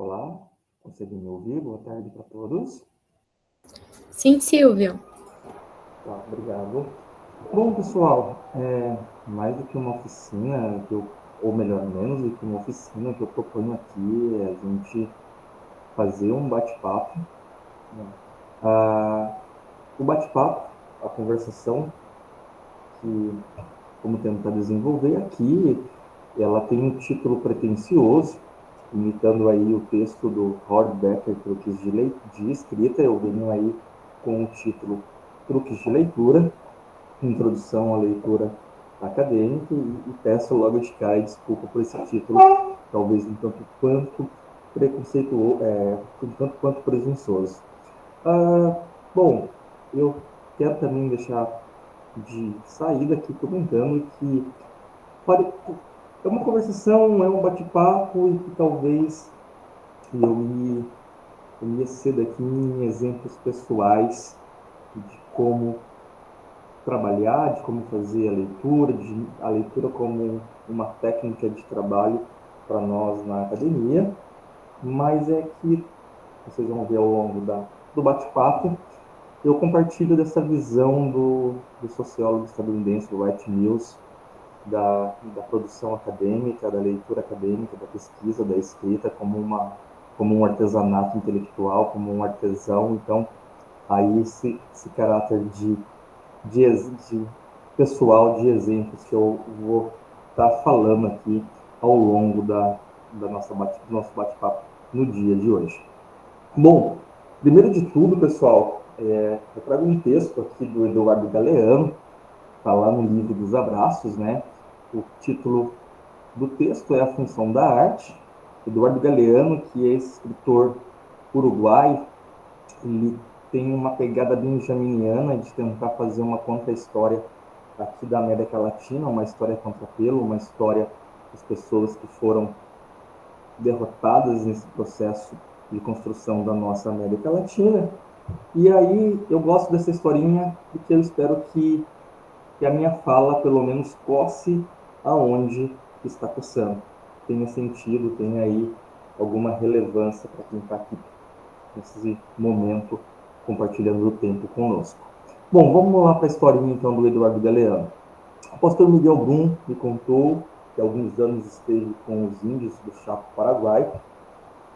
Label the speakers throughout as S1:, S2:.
S1: Olá, consegue me ouvir? Boa tarde para todos.
S2: Sim, Silvio.
S1: Tá, obrigado. Bom, pessoal, mais do que uma oficina, ou melhor, menos do que uma oficina, que eu proponho aqui é a gente fazer um bate-papo, né? O bate-papo, a conversação que, como tentar desenvolver aqui, ela tem um título pretensioso, imitando aí o texto do Howard Becker, Truques de Escrita. Eu venho aí com o título Truques de Leitura, Introdução à Leitura Acadêmica, e peço logo de cara desculpa por esse título, talvez um tanto quanto preconceituoso, um tanto quanto presunçoso. Bom, eu quero também deixar de saída aqui comentando que é uma conversação, é um bate-papo e que talvez eu me exceda aqui em exemplos pessoais de como trabalhar, de como fazer a leitura, de a leitura como uma técnica de trabalho para nós na academia, mas é que vocês vão ver ao longo do bate-papo, eu compartilho dessa visão do sociólogo estadunidense Wright Mills, da produção acadêmica, da leitura acadêmica, da pesquisa, da escrita como um artesanato intelectual, como um artesão. Então, aí esse caráter de pessoal, de exemplos que eu vou estar falando aqui ao longo do nosso bate-papo no dia de hoje. Bom, primeiro de tudo, pessoal, eu trago um texto aqui do Eduardo Galeano, está lá no livro dos Abraços, né? O título do texto é A Função da Arte. Eduardo Galeano, que é escritor uruguaio, ele tem uma pegada benjaminiana de tentar fazer uma contra-história aqui da América Latina, uma história contrapelo, uma história das pessoas que foram derrotadas nesse processo de construção da nossa América Latina. E aí eu gosto dessa historinha porque eu espero que a minha fala, pelo menos, coce aonde está coçando. Tenha sentido, tenha aí alguma relevância para quem está aqui nesse momento compartilhando o tempo conosco. Bom, vamos lá para a historinha então do Eduardo Galeano. O pastor Miguel Brum me contou que há alguns anos esteve com os índios do Chaco Paraguai.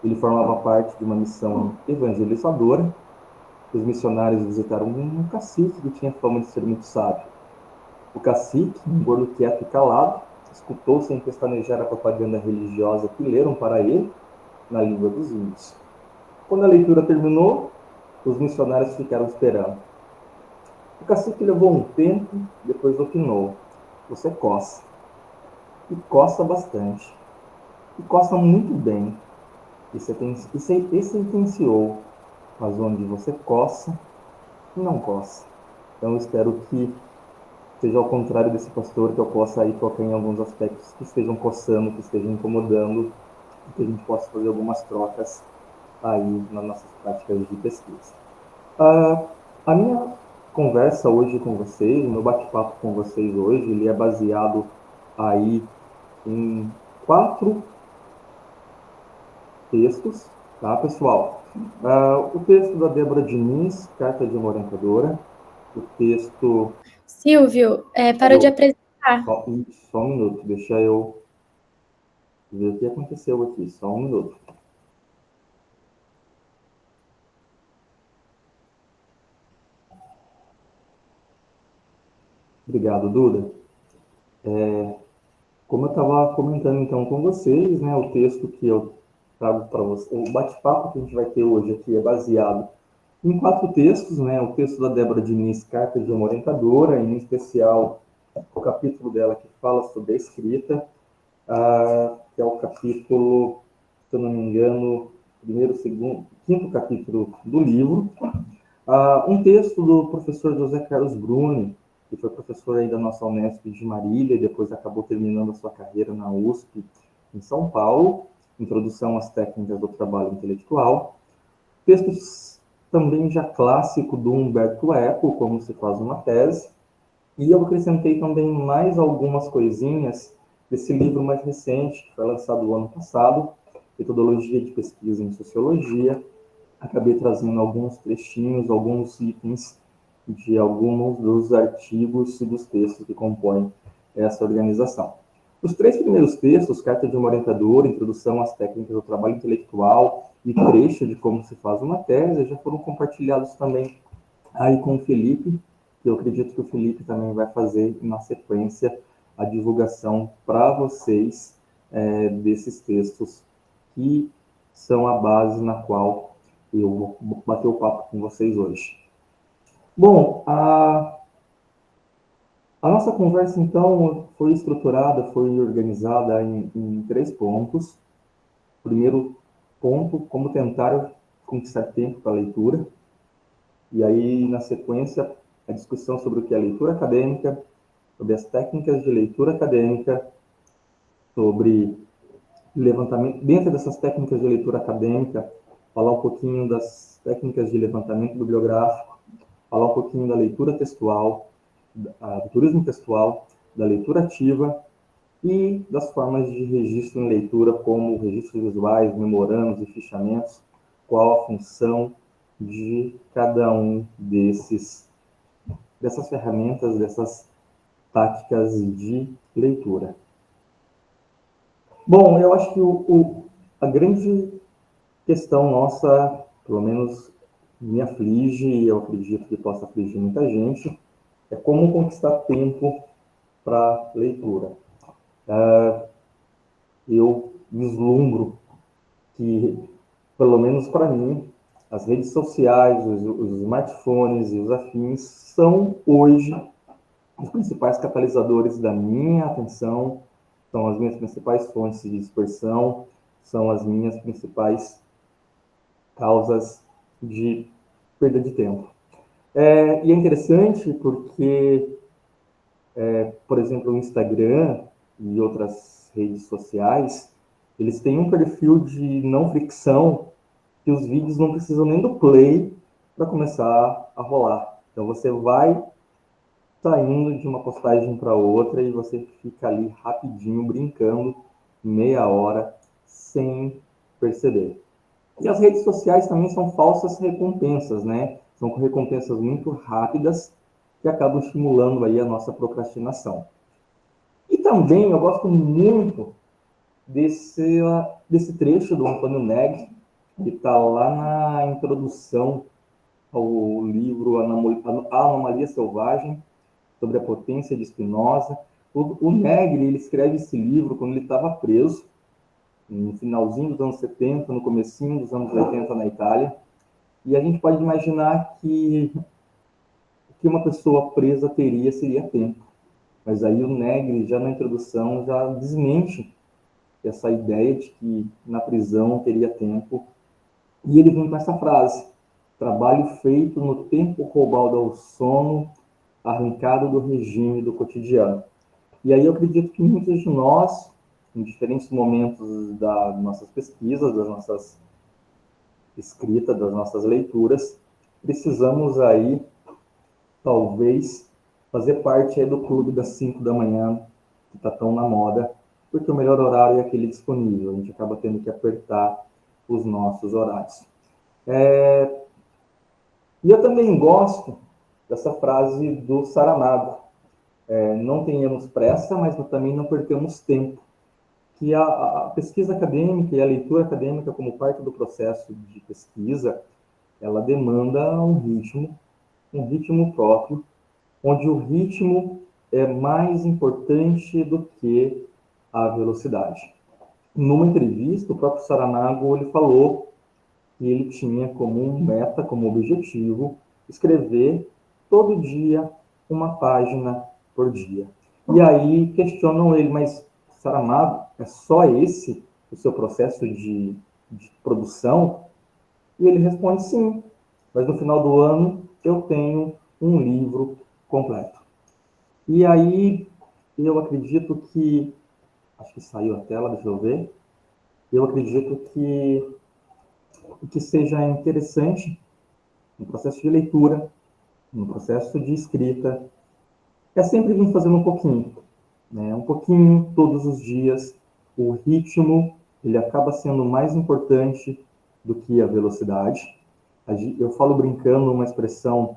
S1: Ele formava parte de uma missão evangelizadora. Os missionários visitaram um cacique que tinha fama de ser muito sábio. O cacique, um gordo quieto e calado, escutou sem pestanejar a propaganda religiosa que leram para ele na língua dos índios. Quando a leitura terminou, os missionários ficaram esperando. O cacique levou um tempo, depois opinou: "Você coça. E coça bastante. E coça muito bem. E sentenciou. Mas onde você coça, não coça." Então eu espero que seja ao contrário desse pastor, que eu possa aí tocar em alguns aspectos que estejam coçando, que estejam incomodando, e que a gente possa fazer algumas trocas aí nas nossas práticas de pesquisa. A minha conversa hoje com vocês, o meu bate-papo com vocês hoje, ele é baseado aí em 4 textos, tá, pessoal? O texto da Débora Diniz, Carta de uma Orientadora, o texto...
S2: Silvio, parou de apresentar.
S1: Só um minuto, deixa eu ver o que aconteceu aqui, só um minuto. Obrigado, Duda. Como eu estava comentando então com vocês, né, o texto que eu trago para vocês, o bate-papo que a gente vai ter hoje aqui é baseado em 4 textos, né, o texto da Débora Diniz, Carta de uma Orientadora, em especial o capítulo dela que fala sobre a escrita, que é o capítulo, se eu não me engano, primeiro, segundo, quinto capítulo do livro. Um texto do professor José Carlos Bruni, que foi professor aí da nossa Unesp de Marília, e depois acabou terminando a sua carreira na USP em São Paulo, Introdução às Técnicas do Trabalho Intelectual. Textos também já clássico do Humberto Eco, Como se faz uma tese, e eu acrescentei também mais algumas coisinhas desse livro mais recente, que foi lançado o ano passado, metodologia de pesquisa em sociologia. Acabei trazendo alguns trechinhos, alguns itens de alguns dos artigos e dos textos que compõem essa organização. Os 3 primeiros textos, Carta de uma Orientadora, Introdução às Técnicas do Trabalho Intelectual e trecho de como se faz uma tese, já foram compartilhados também aí com o Felipe, que eu acredito que o Felipe também vai fazer na sequência a divulgação para vocês desses textos que são a base na qual eu vou bater o papo com vocês hoje. Bom, a nossa conversa, então, foi estruturada, foi organizada em 3 pontos. Primeiro ponto, como tentar conquistar tempo para a leitura. E aí, na sequência, a discussão sobre o que é leitura acadêmica, sobre as técnicas de leitura acadêmica, sobre levantamento, dentro dessas técnicas de leitura acadêmica, falar um pouquinho das técnicas de levantamento bibliográfico, falar um pouquinho da leitura textual, do turismo textual, da leitura ativa e das formas de registro em leitura, como registros visuais, memorandos e fichamentos, qual a função de cada um dessas ferramentas, dessas táticas de leitura. Bom, eu acho que a grande questão nossa, pelo menos me aflige, e eu acredito que possa afligir muita gente, é como conquistar tempo para leitura. Eu vislumbro que, pelo menos para mim, as redes sociais, os smartphones e os afins são hoje os principais catalisadores da minha atenção, são as minhas principais fontes de dispersão, são as minhas principais causas de perda de tempo. E é interessante porque, por exemplo, o Instagram e outras redes sociais, eles têm um perfil de não fricção que os vídeos não precisam nem do play para começar a rolar. Então você vai saindo de uma postagem para outra e você fica ali rapidinho brincando, meia hora, sem perceber. E as redes sociais também são falsas recompensas, né? São recompensas muito rápidas que acabam estimulando aí a nossa procrastinação. E também eu gosto muito desse trecho do Antônio Negri, que está lá na introdução ao livro A Anomalia Selvagem, sobre a potência de Spinoza. O Negri, ele escreve esse livro quando ele estava preso, no finalzinho dos anos 70, no comecinho dos anos 80 na Itália. E a gente pode imaginar que uma pessoa presa seria tempo. Mas aí o Negri, já na introdução, já desmente essa ideia de que na prisão teria tempo. E ele vem com essa frase: trabalho feito no tempo roubado ao sono, arrancado do regime do cotidiano. E aí eu acredito que muitos de nós, em diferentes momentos das nossas pesquisas, das nossas escritas, das nossas leituras, precisamos aí, talvez, fazer parte aí do clube das 5 da manhã, que está tão na moda, porque o melhor horário é aquele disponível. A gente acaba tendo que apertar os nossos horários. E eu também gosto dessa frase do Saramago: não tenhamos pressa, mas também não percamos tempo. Que a pesquisa acadêmica e a leitura acadêmica, como parte do processo de pesquisa, ela demanda um ritmo próprio, onde o ritmo é mais importante do que a velocidade. Numa entrevista, o próprio Saramago ele falou que ele tinha como meta, como objetivo, escrever todo dia uma página por dia. E aí questionam ele: mas Saramago, é só esse o seu processo de produção? E ele responde: sim, mas no final do ano eu tenho um livro completo. E aí eu acredito que, acho que saiu a tela, deixa eu ver, eu acredito que seja interessante no processo de leitura, no processo de escrita, é sempre vir fazendo um pouquinho, né? Um pouquinho todos os dias. O ritmo ele acaba sendo mais importante do que a velocidade. Eu falo brincando uma expressão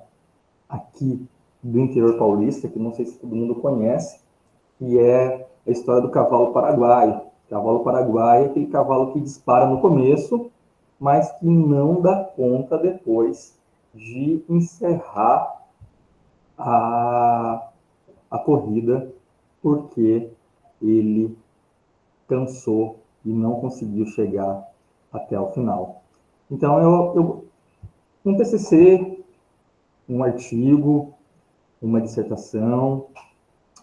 S1: aqui do interior paulista, que não sei se todo mundo conhece, que é a história do cavalo paraguaio. O cavalo paraguaio é aquele cavalo que dispara no começo, mas que não dá conta depois de encerrar a corrida, porque ele cansou e não conseguiu chegar até o final. Então, um TCC, um artigo, uma dissertação,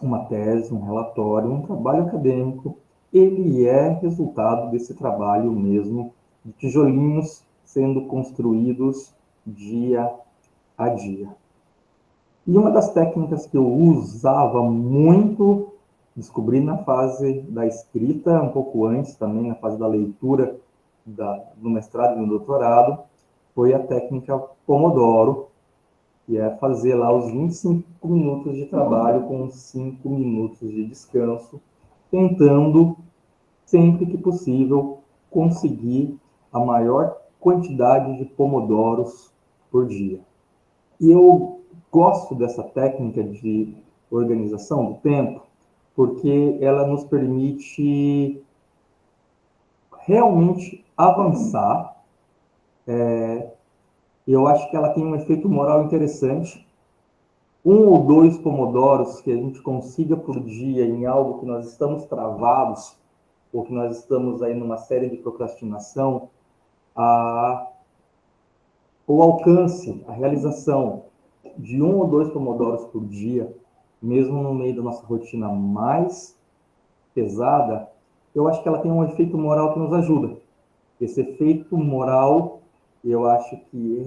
S1: uma tese, um relatório, um trabalho acadêmico, ele é resultado desse trabalho mesmo, de tijolinhos sendo construídos dia a dia. E uma das técnicas que eu usava muito, descobri na fase da escrita, um pouco antes também, na fase da leitura do mestrado e do doutorado, foi a técnica Pomodoro, que é fazer lá os 25 minutos de trabalho com 5 minutos de descanso, tentando, sempre que possível, conseguir a maior quantidade de pomodoros por dia. E eu gosto dessa técnica de organização do tempo, porque ela nos permite realmente avançar. Eu acho que ela tem um efeito moral interessante. 1 ou 2 pomodoros que a gente consiga por dia em algo que nós estamos travados, ou que nós estamos aí numa série de procrastinação, o alcance, a realização de 1 ou 2 pomodoros por dia, mesmo no meio da nossa rotina mais pesada, eu acho que ela tem um efeito moral que nos ajuda. Esse efeito moral, eu acho que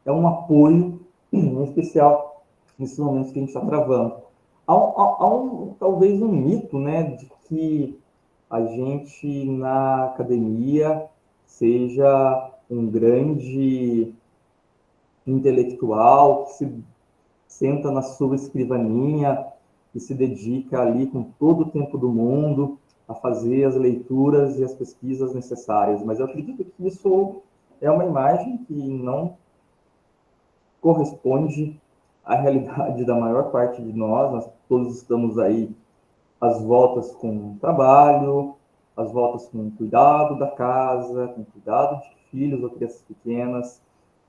S1: é um apoio, em especial nesses momentos que a gente está travando. Há talvez um mito, né, de que a gente na academia seja um grande intelectual que se senta na sua escrivaninha e se dedica ali com todo o tempo do mundo a fazer as leituras e as pesquisas necessárias. Mas eu acredito que isso é uma imagem que não corresponde à realidade da maior parte de nós. Nós todos estamos aí às voltas com o trabalho, às voltas com o cuidado da casa, com o cuidado de filhos ou crianças pequenas.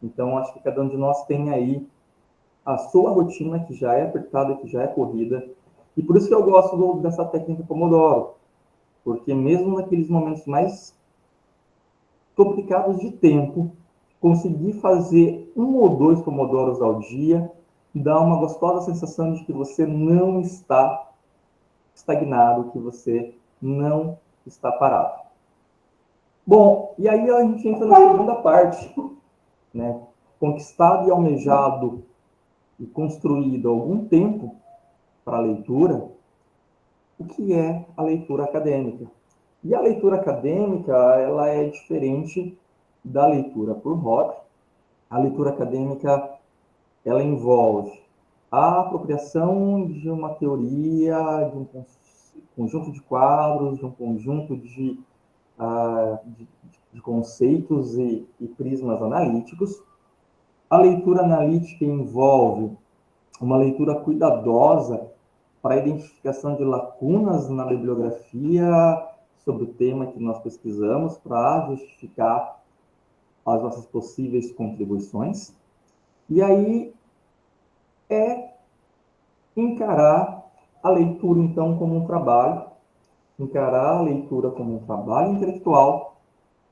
S1: Então, acho que cada um de nós tem aí a sua rotina, que já é apertada, que já é corrida. E por isso que eu gosto dessa técnica Pomodoro, porque mesmo naqueles momentos mais complicados de tempo, conseguir fazer 1 ou 2 Pomodoros ao dia dá uma gostosa sensação de que você não está estagnado, que você não está parado. Bom, e aí a gente entra na segunda parte, né? Conquistado e almejado e construído há algum tempo para a leitura, o que é a leitura acadêmica? E a leitura acadêmica, ela é diferente da leitura por hobby. A leitura acadêmica, ela envolve a apropriação de uma teoria, de um conjunto de quadros, de um conjunto de conceitos e prismas analíticos. A leitura analítica envolve uma leitura cuidadosa para a identificação de lacunas na bibliografia sobre o tema que nós pesquisamos, para justificar as nossas possíveis contribuições. E aí é encarar a leitura, então, como um trabalho, encarar a leitura como um trabalho intelectual,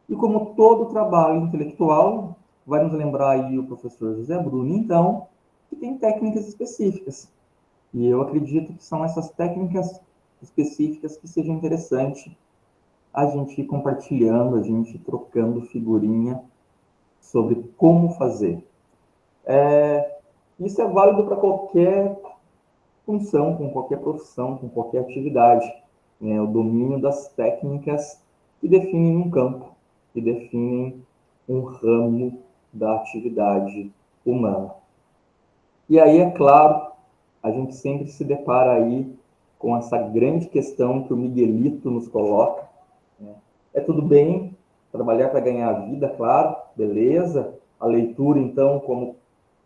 S1: e como todo trabalho intelectual, vai nos lembrar aí o professor José Bruno, então, que tem técnicas específicas. E eu acredito que são essas técnicas específicas que sejam interessantes a gente ir compartilhando, a gente ir trocando figurinha sobre como fazer. Isso é válido para qualquer função, com qualquer profissão, com qualquer atividade. O domínio das técnicas que definem um campo, que definem um ramo da atividade humana. E aí, é claro, a gente sempre se depara aí com essa grande questão que o Miguelito nos coloca, né? É tudo bem trabalhar para ganhar a vida, claro, beleza. A leitura, então, como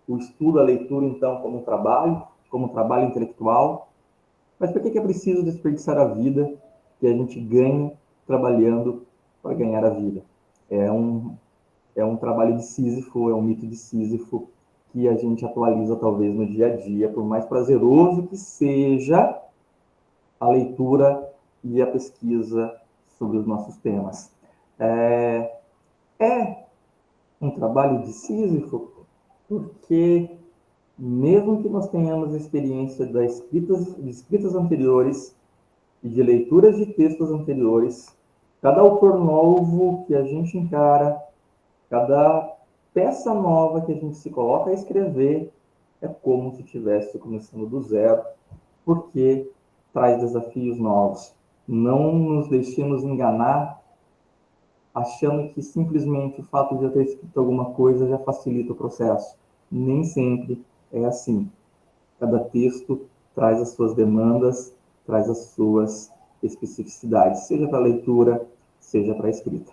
S1: o estudo, a leitura, então, como trabalho intelectual. Mas por que é preciso desperdiçar a vida que a gente ganha trabalhando para ganhar a vida? É um, é um trabalho de Sísifo, é um mito de Sísifo que a gente atualiza talvez no dia a dia, por mais prazeroso que seja a leitura e a pesquisa sobre os nossos temas. É um trabalho de Sísifo porque, mesmo que nós tenhamos experiência de escritas anteriores e de leituras de textos anteriores, cada autor novo que a gente encara, cada peça nova que a gente se coloca a escrever, é como se estivesse começando do zero, porque traz desafios novos. Não nos deixemos enganar achando que simplesmente o fato de eu ter escrito alguma coisa já facilita o processo. Nem sempre é assim. Cada texto traz as suas demandas, traz as suas especificidades, seja para leitura, seja para escrita.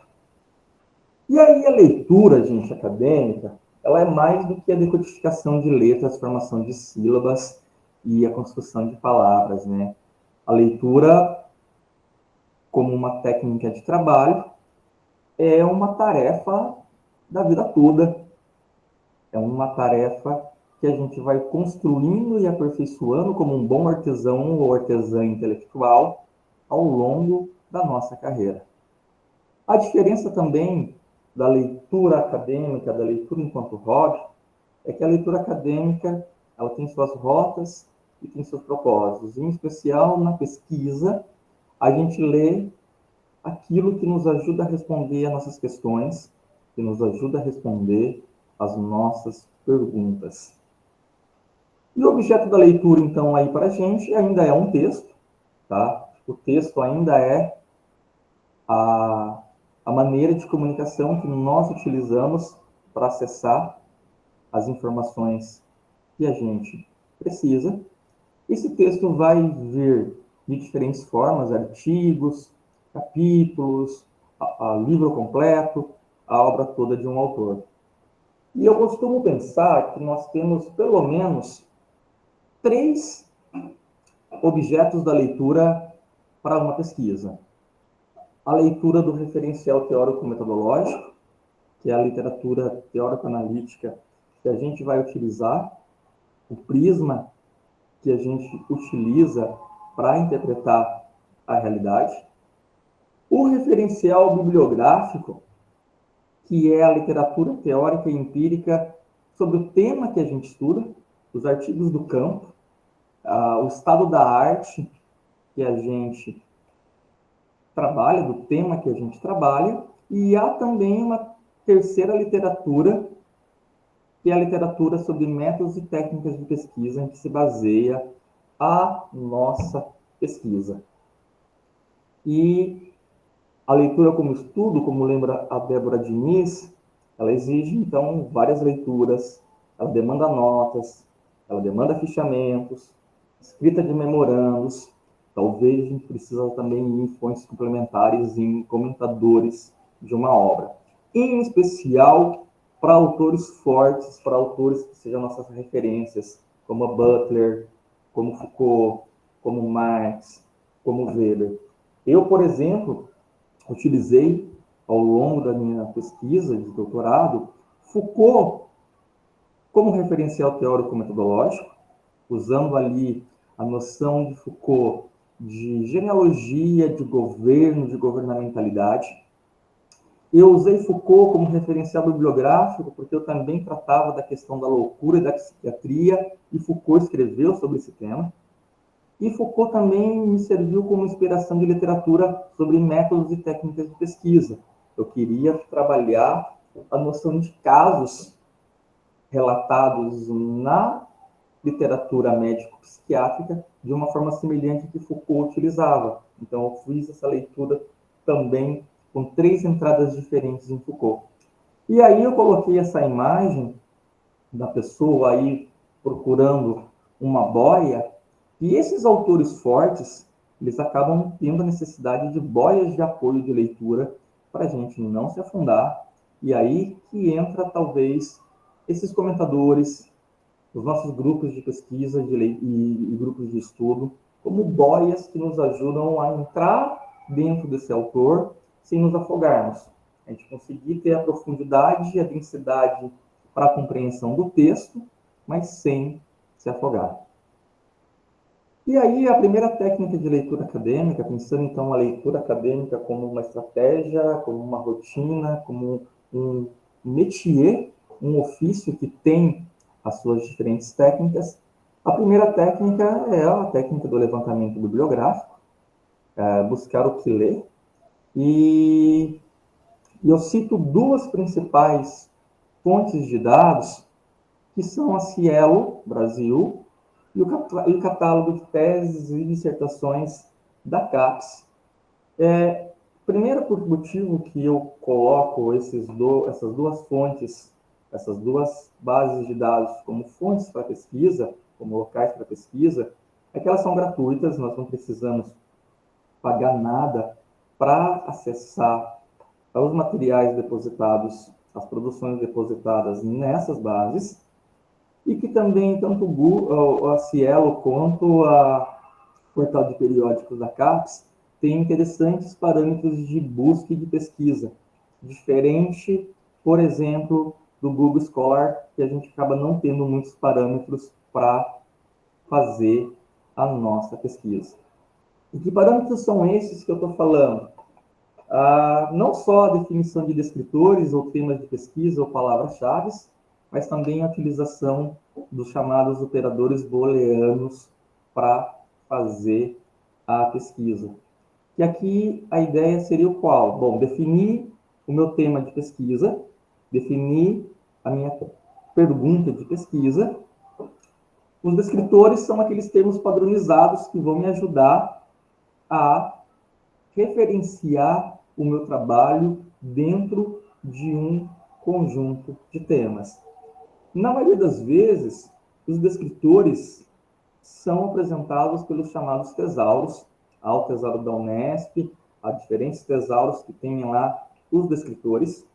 S1: E aí a leitura, gente, acadêmica, ela é mais do que a decodificação de letras, formação de sílabas e a construção de palavras, né? A leitura, como uma técnica de trabalho, é uma tarefa da vida toda. É uma tarefa que a gente vai construindo e aperfeiçoando como um bom artesão ou artesã intelectual ao longo da nossa carreira. A diferença também da leitura acadêmica, da leitura enquanto hobby, é que a leitura acadêmica ela tem suas rotas e tem seus propósitos. Em especial, na pesquisa, a gente lê aquilo que nos ajuda a responder às nossas questões, que nos ajuda a responder às nossas perguntas. E o objeto da leitura, então, aí para a gente ainda é um texto, tá? O texto ainda é a maneira de comunicação que nós utilizamos para acessar as informações que a gente precisa. Esse texto vai vir de diferentes formas, artigos, capítulos, a livro completo, a obra toda de um autor. E eu costumo pensar que nós temos pelo menos 3 objetos da leitura para uma pesquisa. A leitura do referencial teórico-metodológico, que é a literatura teórico-analítica que a gente vai utilizar, o prisma que a gente utiliza para interpretar a realidade. O referencial bibliográfico, que é a literatura teórica e empírica sobre o tema que a gente estuda, os artigos do campo, o estado da arte que a gente trabalha, do tema que a gente trabalha, e há também uma terceira literatura, que é a literatura sobre métodos e técnicas de pesquisa, em que se baseia a nossa pesquisa. E a leitura como estudo, como lembra a Débora Diniz, ela exige, então, várias leituras, ela demanda notas, ela demanda fichamentos, escrita de memorandos, talvez a gente precisa também ir em fontes complementares, em comentadores de uma obra. Em especial, para autores fortes, para autores que sejam nossas referências, como Butler, como Foucault, como Marx, como Weber. Eu, por exemplo, utilizei ao longo da minha pesquisa de doutorado Foucault como referencial teórico-metodológico, usando ali a noção de Foucault de genealogia, de governo, de governamentalidade. Eu usei Foucault como referencial bibliográfico, porque eu também tratava da questão da loucura e da psiquiatria, e Foucault escreveu sobre esse tema. E Foucault também me serviu como inspiração de literatura sobre métodos e técnicas de pesquisa. Eu queria trabalhar a noção de casos relatados na literatura médico-psiquiátrica de uma forma semelhante que Foucault utilizava. Então, eu fiz essa leitura também com 3 entradas diferentes em Foucault. E aí eu coloquei essa imagem da pessoa aí procurando uma boia, e esses autores fortes, eles acabam tendo a necessidade de boias de apoio de leitura para a gente não se afundar. E aí que entra, talvez, esses comentadores, os nossos grupos de pesquisa e grupos de estudo, como boias que nos ajudam a entrar dentro desse autor sem nos afogarmos. A gente conseguir ter a profundidade e a densidade para a compreensão do texto, mas sem se afogar. E aí, a primeira técnica de leitura acadêmica, pensando então a leitura acadêmica como uma estratégia, como uma rotina, como um métier, um ofício que tem as suas diferentes técnicas. A primeira técnica é a técnica do levantamento bibliográfico, buscar o que ler. E eu cito duas principais fontes de dados, que são a Cielo Brasil e o catálogo de teses e dissertações da CAPES. Primeiro, por motivo que eu coloco essas duas fontes, essas duas bases de dados como fontes para pesquisa, como locais para pesquisa, é que elas são gratuitas, nós não precisamos pagar nada para acessar os materiais depositados, as produções depositadas nessas bases, e que também tanto o Google, a Cielo quanto a portal de periódicos da CAPES tem interessantes parâmetros de busca e de pesquisa, diferente, por exemplo, do Google Scholar, que a gente acaba não tendo muitos parâmetros para fazer a nossa pesquisa. E que parâmetros são esses que eu estou falando? Não só a definição de descritores ou temas de pesquisa ou palavras-chave, mas também a utilização dos chamados operadores booleanos para fazer a pesquisa. E aqui a ideia seria o qual? Bom, definir o meu tema de pesquisa, definir a minha pergunta de pesquisa. Os descritores são aqueles termos padronizados que vão me ajudar a referenciar o meu trabalho dentro de um conjunto de temas. Na maioria das vezes, os descritores são apresentados pelos chamados tesauros, ao tesauro da Unesp, há diferentes tesauros que têm lá os descritores,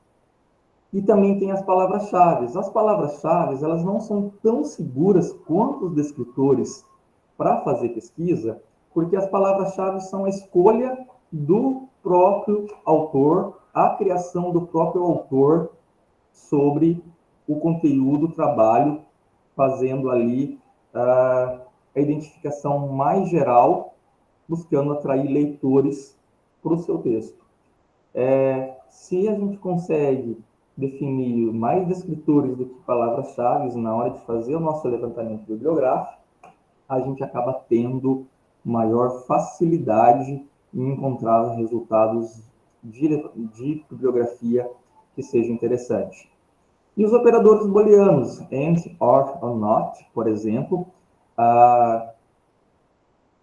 S1: e também tem as palavras-chave. As palavras-chave, elas não são tão seguras quanto os descritores para fazer pesquisa, porque as palavras-chave são a escolha do próprio autor, a criação do próprio autor sobre o conteúdo, o trabalho, fazendo ali a identificação mais geral, buscando atrair leitores para o seu texto. Se a gente consegue definir mais descritores do que palavras-chave na hora de fazer o nosso levantamento bibliográfico, a gente acaba tendo maior facilidade em encontrar resultados de bibliografia que sejam interessantes. E os operadores booleanos, and, or not, por exemplo,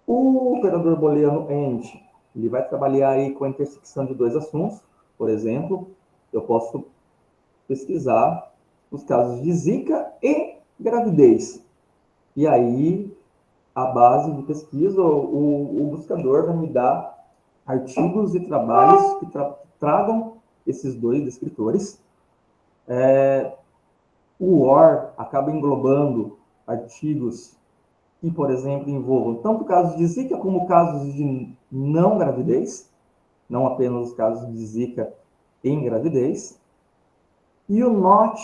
S1: o operador booleano AND, ele vai trabalhar aí com a intersecção de dois assuntos. Por exemplo, eu posso pesquisar os casos de Zika e gravidez. E aí, a base de pesquisa, o buscador vai me dar artigos e trabalhos que tragam esses dois descritores. O OR acaba englobando artigos que, por exemplo, envolvam tanto casos de Zika como casos de não gravidez, não apenas os casos de Zika em gravidez. E o NOT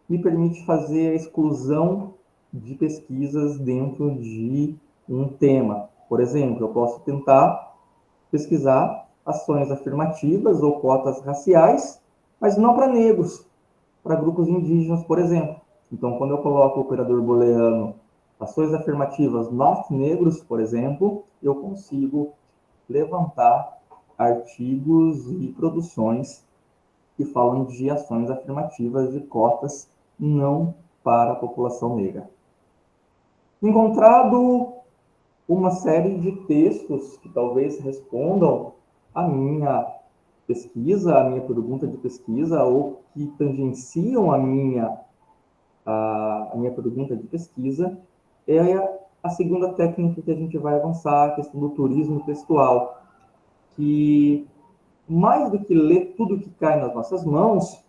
S1: me permite fazer a exclusão de pesquisas dentro de um tema. Por exemplo, eu posso tentar pesquisar ações afirmativas ou cotas raciais, mas não para negros, para grupos indígenas, por exemplo. Então, quando eu coloco o operador booleano ações afirmativas not negros, por exemplo, eu consigo levantar artigos e produções que falam de ações afirmativas de cotas não para a população negra. Encontrado uma série de textos que talvez respondam à minha pesquisa, à minha pergunta de pesquisa, ou que tangenciam a minha pergunta de pesquisa, a segunda técnica que a gente vai avançar, a questão do turismo textual, que mais do que ler tudo que cai nas nossas mãos,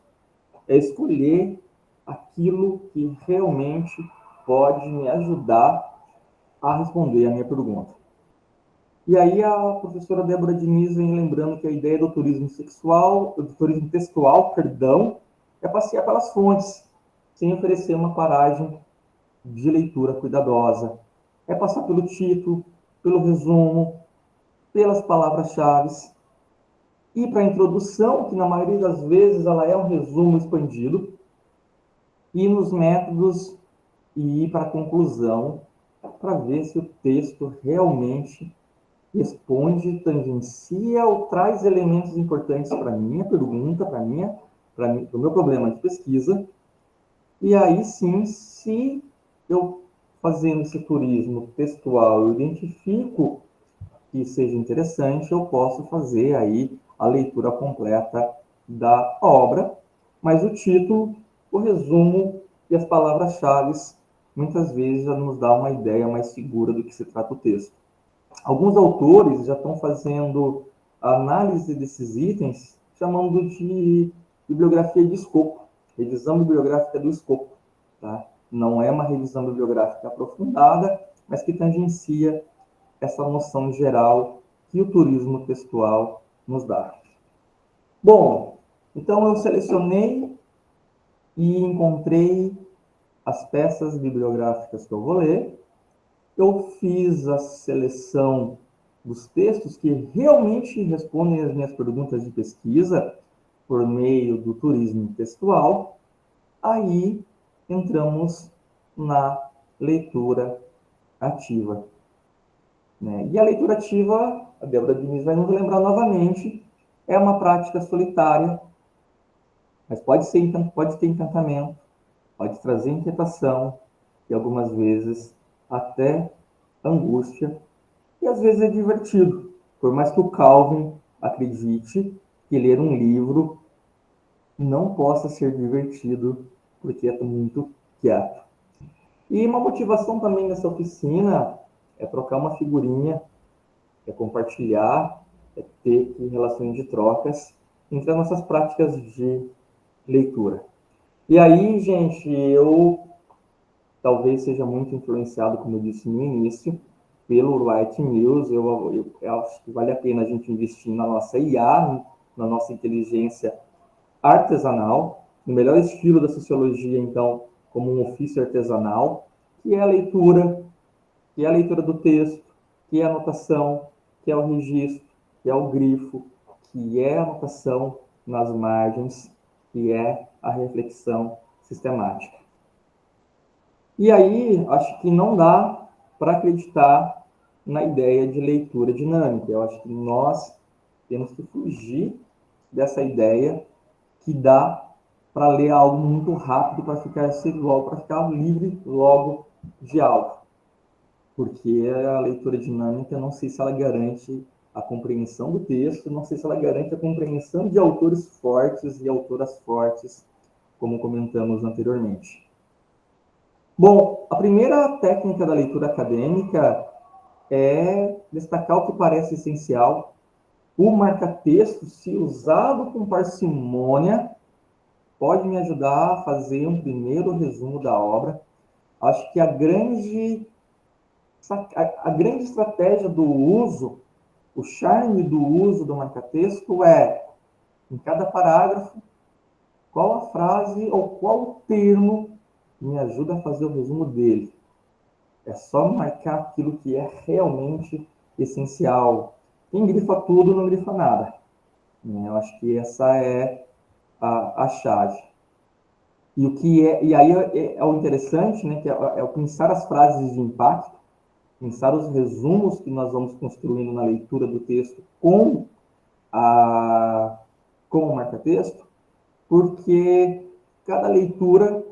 S1: é escolher aquilo que realmente pode me ajudar a responder a minha pergunta. E aí a professora Débora Diniz vem lembrando que a ideia do turismo sexual, do turismo textual, perdão, é passear pelas fontes, sem oferecer uma paragem de leitura cuidadosa. É passar pelo título, pelo resumo, pelas palavras-chave, ir para a introdução, que na maioria das vezes ela é um resumo expandido, ir nos métodos e ir para a conclusão, para ver se o texto realmente responde, tangencia ou traz elementos importantes para a minha pergunta, para o meu problema de pesquisa. E aí sim, se eu fazendo esse turismo textual, eu identifico que seja interessante, eu posso fazer aí a leitura completa da obra, mas o título, o resumo e as palavras-chave muitas vezes já nos dá uma ideia mais segura do que se trata o texto. Alguns autores já estão fazendo a análise desses itens, chamando de bibliografia de escopo, revisão bibliográfica do escopo. Tá? Não é uma revisão bibliográfica aprofundada, mas que tangencia essa noção geral que o turismo textual nos dá. Bom, então eu selecionei e encontrei as peças bibliográficas que eu vou ler. Eu fiz a seleção dos textos que realmente respondem às minhas perguntas de pesquisa por meio do turismo textual. Aí entramos na leitura ativa. Né? E a leitura ativa, a Débora Diniz vai nos lembrar novamente, é uma prática solitária, mas pode ter encantamento, pode trazer inquietação e algumas vezes até angústia, e às vezes é divertido, por mais que o Calvin acredite que ler um livro não possa ser divertido, porque é muito quieto. E uma motivação também nessa oficina é trocar uma figurinha, é compartilhar, é ter relações de trocas entre as nossas práticas de leitura. E aí, gente, eu talvez seja muito influenciado, como eu disse no início, pelo Wright Mills. Eu acho que vale a pena a gente investir na nossa IA, na nossa inteligência artesanal, no melhor estilo da sociologia, então, como um ofício artesanal, que é a leitura, que é a leitura do texto, que é a anotação, que é o registro, que é o grifo, que é a anotação nas margens, que é a reflexão sistemática. E aí, acho que não dá para acreditar na ideia de leitura dinâmica. Eu acho que nós temos que fugir dessa ideia que dá para ler algo muito rápido para ficar livre logo de algo. Porque a leitura dinâmica, não sei se ela garante a compreensão do texto, não sei se ela garante a compreensão de autores fortes e autoras fortes, como comentamos anteriormente. Bom, a primeira técnica da leitura acadêmica é destacar o que parece essencial. O marca-texto, se usado com parcimônia, pode me ajudar a fazer um primeiro resumo da obra. Acho que a grande estratégia do uso, o charme do uso do marca-texto é, em cada parágrafo, qual a frase ou qual o termo me ajuda a fazer o resumo dele. É só marcar aquilo que é realmente essencial. Quem grifa tudo não grifa nada. Eu acho que essa é a chave. E aí é o interessante, né, que é o pensar as frases de impacto, pensar os resumos que nós vamos construindo na leitura do texto com o marca-texto, porque cada leitura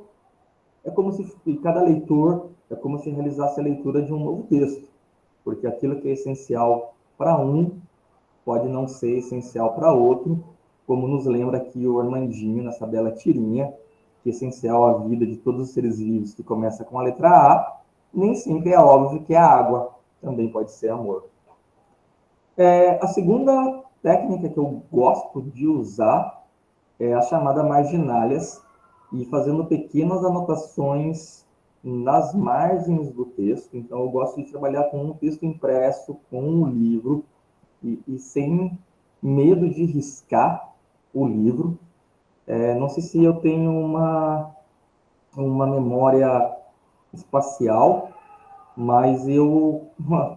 S1: cada leitor é como se realizasse a leitura de um novo texto, porque aquilo que é essencial para um pode não ser essencial para outro, como nos lembra aqui o Armandinho nessa bela tirinha, que é essencial à vida de todos os seres vivos, que começa com a letra A, nem sempre é óbvio que a água também pode ser amor. A segunda técnica que eu gosto de usar é a chamada marginalis, e fazendo pequenas anotações nas margens do texto. Então, eu gosto de trabalhar com um texto impresso, com um livro, e sem medo de riscar o livro. Não sei se eu tenho uma memória espacial, mas eu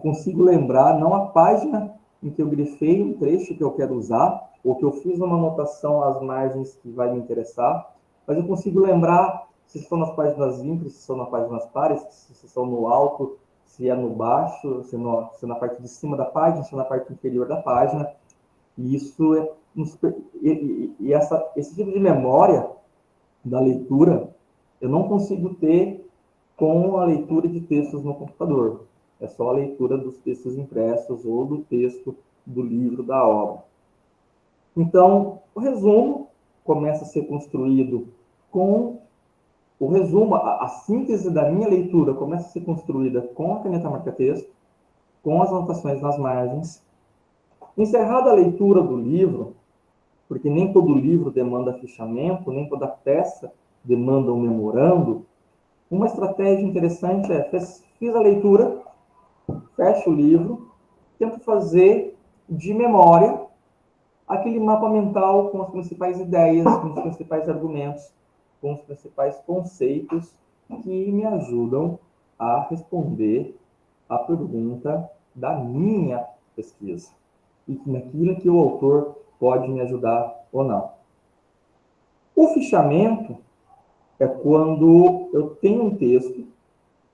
S1: consigo lembrar, não a página em que eu grifei um trecho que eu quero usar, ou que eu fiz uma anotação às margens que vai me interessar, mas eu consigo lembrar se estão nas páginas ímpares, se são nas páginas pares, se são no alto, se é no baixo, se é na parte de cima da página, se é na parte inferior da página. E isso esse tipo de memória da leitura eu não consigo ter com a leitura de textos no computador. É só a leitura dos textos impressos ou do texto do livro, da obra. Então, o resumo começa a ser construído com o resumo, a síntese da minha leitura começa a ser construída com a caneta marca-texto, com as anotações nas margens. Encerrada a leitura do livro, porque nem todo livro demanda fichamento, nem toda peça demanda um memorando, uma estratégia interessante é, fiz a leitura, fecho o livro, tento fazer de memória aquele mapa mental com as principais ideias, com os principais argumentos, com os principais conceitos que me ajudam a responder a pergunta da minha pesquisa. E naquilo que o autor pode me ajudar ou não. O fichamento é quando eu tenho um texto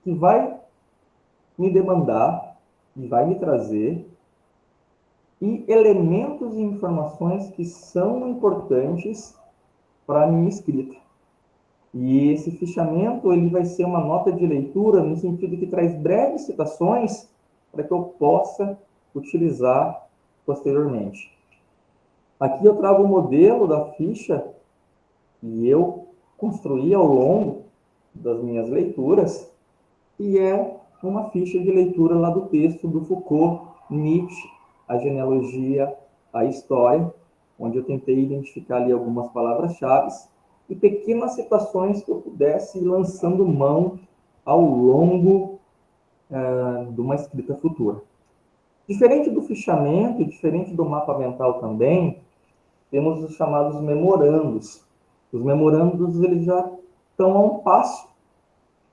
S1: que vai me demandar e vai me trazer e elementos e informações que são importantes para a minha escrita. E esse fichamento ele vai ser uma nota de leitura no sentido que traz breves citações para que eu possa utilizar posteriormente. Aqui eu trago o modelo da ficha que eu construí ao longo das minhas leituras, e é uma ficha de leitura lá do texto do Foucault, Nietzsche, a genealogia, a história, onde eu tentei identificar ali algumas palavras-chave e pequenas citações que eu pudesse ir lançando mão ao longo de uma escrita futura. Diferente do fichamento, diferente do mapa mental também, temos os chamados memorandos. Os memorandos eles já estão a um passo,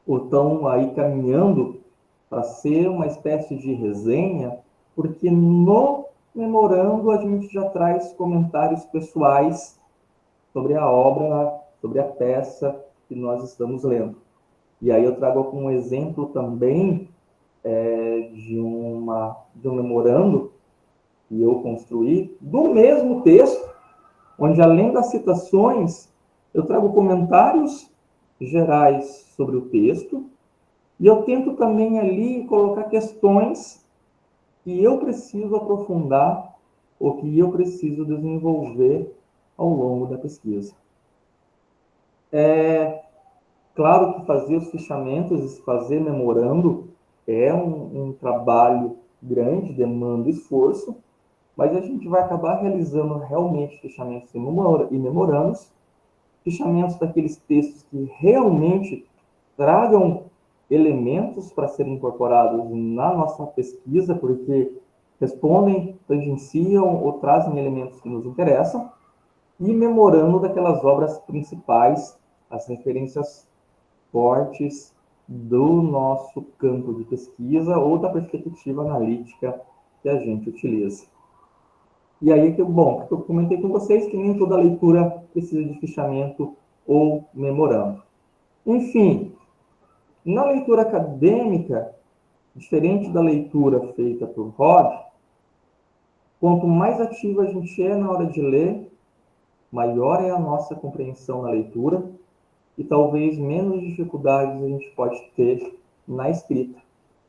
S1: ou estão aí caminhando para ser uma espécie de resenha, porque no memorando a gente já traz comentários pessoais sobre a obra, sobre a peça que nós estamos lendo. E aí eu trago como exemplo também de um memorando que eu construí do mesmo texto, onde além das citações, eu trago comentários gerais sobre o texto, e eu tento também ali colocar questões que eu preciso aprofundar ou que eu preciso desenvolver ao longo da pesquisa. Claro que fazer os fichamentos, fazer memorando, é um trabalho grande, demanda esforço, mas a gente vai acabar realizando realmente fichamentos e memorandos, fichamentos daqueles textos que realmente tragam elementos para serem incorporados na nossa pesquisa, porque respondem, tangenciam ou trazem elementos que nos interessam, e memorando daquelas obras principais, as referências fortes do nosso campo de pesquisa ou da perspectiva analítica que a gente utiliza. E aí, bom, eu comentei com vocês que nem toda leitura precisa de fichamento ou memorando. Enfim, na leitura acadêmica, diferente da leitura feita por Rod, quanto mais ativa a gente é na hora de ler, maior é a nossa compreensão na leitura e talvez menos dificuldades a gente pode ter na escrita.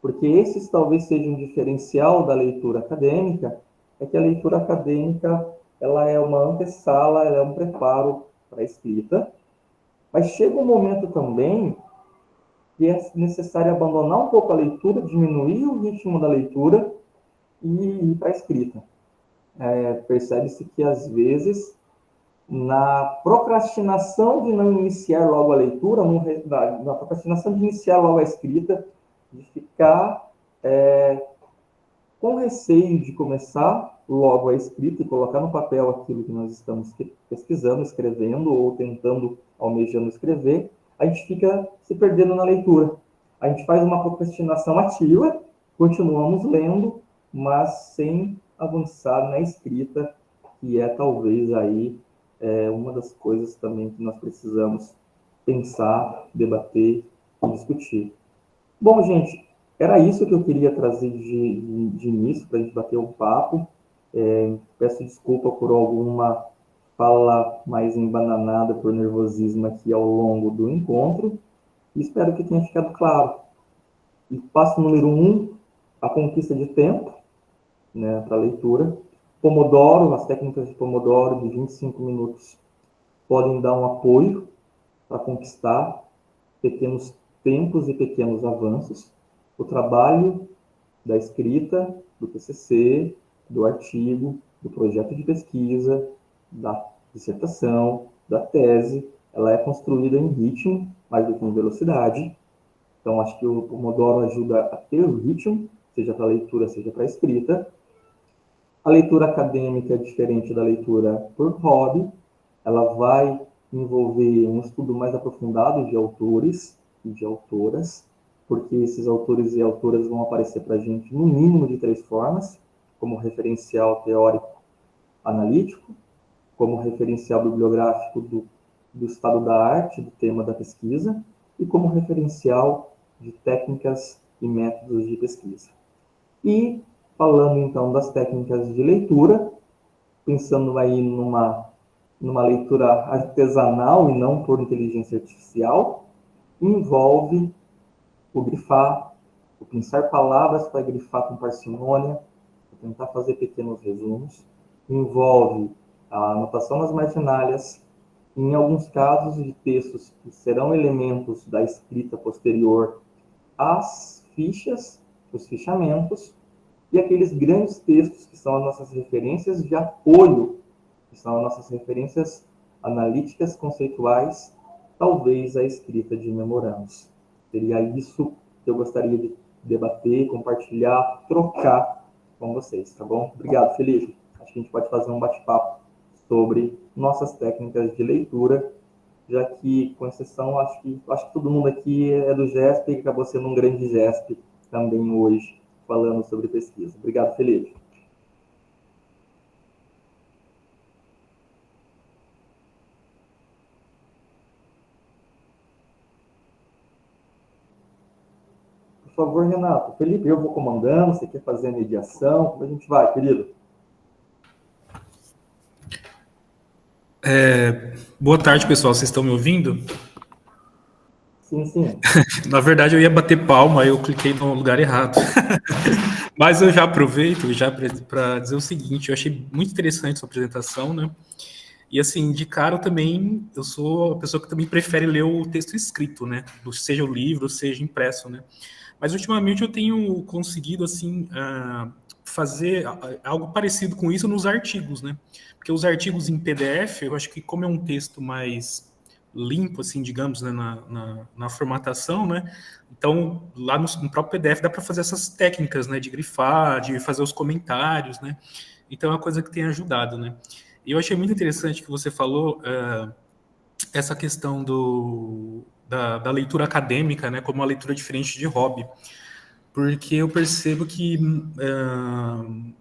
S1: Porque esses talvez sejam um diferencial da leitura acadêmica, é que a leitura acadêmica ela é uma antessala, ela é um preparo para a escrita, mas chega um momento também que é necessário abandonar um pouco a leitura, diminuir o ritmo da leitura e ir para a escrita. Percebe-se que, às vezes, na procrastinação de não iniciar logo a leitura, na procrastinação de iniciar logo a escrita, de ficar com receio de começar logo a escrita e colocar no papel aquilo que nós estamos pesquisando, escrevendo ou tentando, almejando escrever, a gente fica se perdendo na leitura. A gente faz uma procrastinação ativa, continuamos lendo, mas sem avançar na escrita, que é talvez aí uma das coisas também que nós precisamos pensar, debater e discutir. Bom, gente, era isso que eu queria trazer de início, para a gente bater um papo. Peço desculpa por alguma fala mais embananada por nervosismo aqui ao longo do encontro. E espero que tenha ficado claro. E passo número 1, a conquista de tempo, né, para a leitura. Pomodoro, as técnicas de Pomodoro de 25 minutos podem dar um apoio para conquistar pequenos tempos e pequenos avanços. O trabalho da escrita, do TCC, do artigo, do projeto de pesquisa, da dissertação, da tese, ela é construída em ritmo, mais do que em velocidade. Então, acho que o Pomodoro ajuda a ter o ritmo, seja para a leitura, seja para a escrita. A leitura acadêmica é diferente da leitura por hobby. Ela vai envolver um estudo mais aprofundado de autores e de autoras, porque esses autores e autoras vão aparecer para a gente no mínimo de 3 formas, como referencial teórico analítico, como referencial bibliográfico do estado da arte, do tema da pesquisa, e como referencial de técnicas e métodos de pesquisa. E, falando então das técnicas de leitura, pensando aí numa leitura artesanal e não por inteligência artificial, envolve o grifar, o pensar palavras para grifar com parcimônia, tentar fazer pequenos resumos, envolve a anotação nas marginalis, em alguns casos de textos que serão elementos da escrita posterior, as fichas, os fichamentos, e aqueles grandes textos que são as nossas referências de apoio, que são as nossas referências analíticas, conceituais, talvez a escrita de memorandos. Seria isso que eu gostaria de debater, compartilhar, trocar com vocês, tá bom? Obrigado, Felipe. Acho que a gente pode fazer um bate-papo sobre nossas técnicas de leitura, já que, com exceção, acho que todo mundo aqui é do GESP e acabou sendo um grande GESP também hoje, falando sobre pesquisa. Obrigado, Felipe. Por favor, Renato. Felipe, eu vou comandando, você quer fazer a mediação? Como a gente vai, querido?
S3: Boa tarde, pessoal. Vocês estão me ouvindo?
S1: Sim, sim.
S3: Na verdade, eu ia bater palma, aí eu cliquei no lugar errado. Mas eu já aproveito para dizer o seguinte, eu achei muito interessante sua apresentação, né? E assim, de cara também, eu sou a pessoa que também prefere ler o texto escrito, né? Seja o livro, seja impresso, né? Mas ultimamente eu tenho conseguido, assim, fazer algo parecido com isso nos artigos, né? Porque os artigos em PDF, eu acho que como é um texto mais limpo, assim, digamos, né, na formatação, né? Então, lá no próprio PDF dá para fazer essas técnicas, né? De grifar, de fazer os comentários, né? Então, é uma coisa que tem ajudado, né? E eu achei muito interessante que você falou essa questão da leitura acadêmica, né? Como uma leitura diferente de hobby. Porque eu percebo que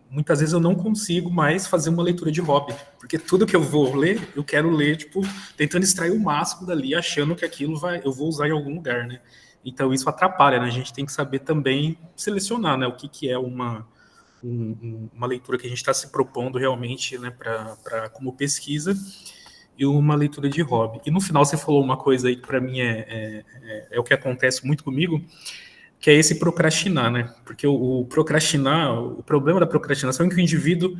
S3: muitas vezes eu não consigo mais fazer uma leitura de hobby, porque tudo que eu vou ler, eu quero ler, tipo, tentando extrair o máximo dali, achando que aquilo eu vou usar em algum lugar, né? Então isso atrapalha, né? A gente tem que saber também selecionar, né? O que é uma leitura que a gente está se propondo realmente, né? Como pesquisa e uma leitura de hobby. E no final você falou uma coisa aí que para mim é o que acontece muito comigo, que é esse procrastinar, né? Porque o procrastinar, o problema da procrastinação é que o indivíduo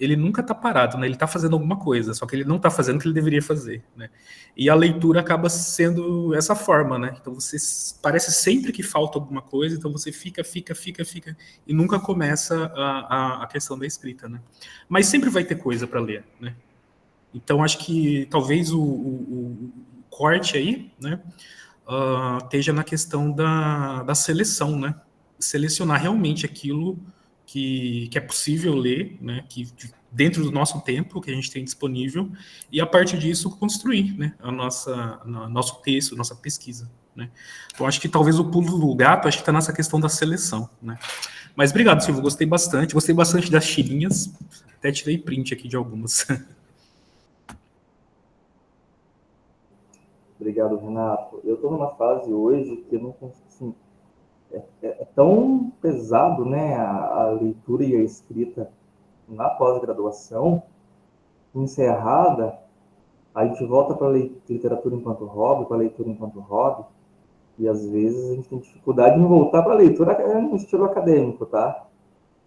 S3: ele nunca está parado, né? Ele está fazendo alguma coisa, só que ele não está fazendo o que ele deveria fazer, né? E a leitura acaba sendo essa forma, né? Então você parece sempre que falta alguma coisa, então você fica e nunca começa a questão da escrita, né? Mas sempre vai ter coisa para ler, né? Então acho que talvez o corte aí, né? Esteja na questão da seleção, né? Selecionar realmente aquilo que é possível ler, né? Que dentro do nosso tempo que a gente tem disponível, e a partir disso construir, né? Nosso texto, nossa pesquisa, né? Então acho que talvez o pulo do gato acho que está nessa questão da seleção, né? Mas obrigado, Silvio, gostei bastante das tirinhas, até tirei print aqui de algumas.
S1: Obrigado, Renato. Eu estou numa fase hoje que eu não consigo, assim, é tão pesado, né, a leitura e a escrita na pós-graduação, encerrada, a gente volta para a literatura enquanto hobby, para a leitura enquanto hobby, e às vezes a gente tem dificuldade em voltar para a leitura no estilo acadêmico, tá?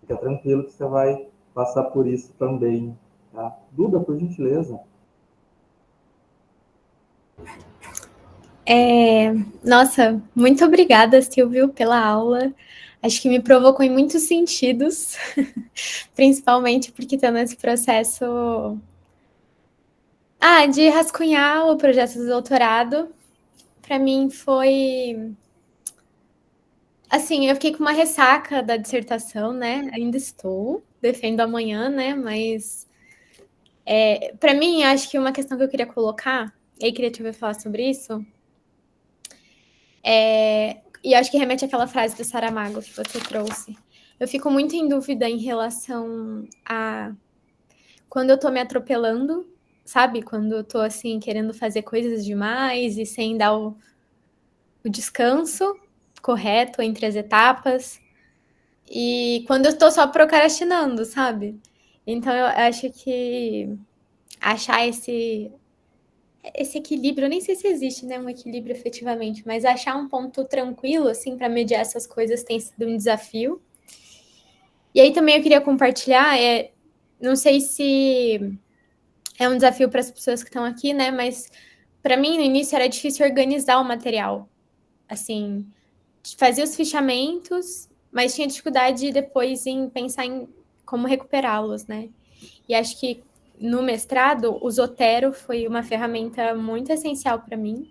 S1: Fica tranquilo que você vai passar por isso também, tá? Duda, por gentileza.
S2: Nossa, muito obrigada, Silvio, pela aula. Acho que me provocou em muitos sentidos, principalmente porque estou nesse processo de rascunhar o projeto do doutorado. Para mim foi assim, eu fiquei com uma ressaca da dissertação, né? Ainda estou, defendo amanhã, né? Mas para mim, acho que uma questão que eu queria colocar, e aí queria te ouvir falar sobre isso, e acho que remete àquela frase do Saramago que você trouxe. Eu fico muito em dúvida em relação a quando eu tô me atropelando, sabe? Quando eu tô assim, querendo fazer coisas demais e sem dar o descanso correto entre as etapas. E quando eu tô só procrastinando, sabe? Então eu acho que achar esse equilíbrio, eu nem sei se existe, né, um equilíbrio efetivamente, mas achar um ponto tranquilo, assim, para mediar essas coisas tem sido um desafio. E aí também eu queria compartilhar, não sei se é um desafio para as pessoas que estão aqui, né, mas para mim no início era difícil organizar o material, assim, fazia os fichamentos, mas tinha dificuldade depois em pensar em como recuperá-los, né? E acho que no mestrado, o Zotero foi uma ferramenta muito essencial para mim,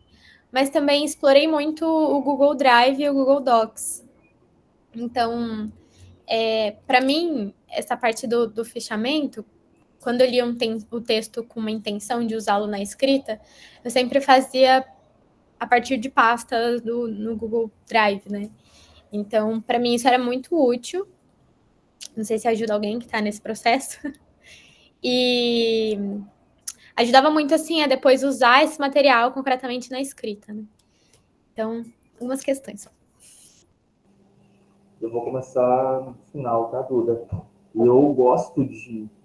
S2: mas também explorei muito o Google Drive e o Google Docs. Então, para mim, essa parte do fichamento, quando eu lia o texto com uma intenção de usá-lo na escrita, eu sempre fazia a partir de pastas no Google Drive, né? Então, para mim, isso era muito útil. Não sei se ajuda alguém que está nesse processo. E ajudava muito, assim, a depois usar esse material concretamente na escrita, né? Então, algumas questões.
S1: Eu vou começar no final, tá, Duda? Eu gosto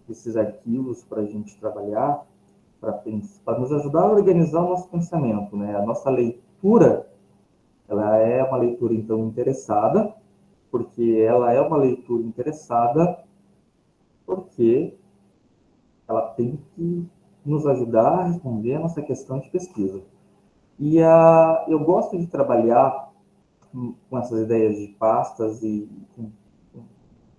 S1: desses arquivos para a gente trabalhar, para nos ajudar a organizar o nosso pensamento, né? A nossa leitura, ela é uma leitura, então, interessada, porque ela é uma leitura interessada porque ela tem que nos ajudar a responder a nossa questão de pesquisa. E eu gosto de trabalhar com essas ideias de pastas e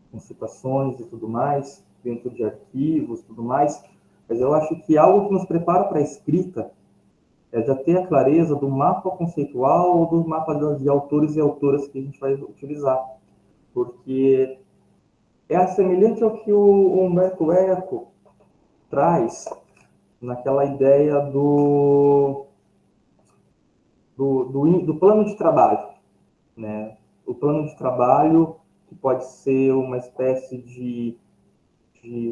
S1: com situações e tudo mais, dentro de arquivos e tudo mais, mas eu acho que algo que nos prepara para a escrita é já ter a clareza do mapa conceitual ou do mapa de autores e autoras que a gente vai utilizar, porque é semelhante ao que o Humberto Eco traz naquela ideia do plano de trabalho, né? O plano de trabalho que pode ser uma espécie de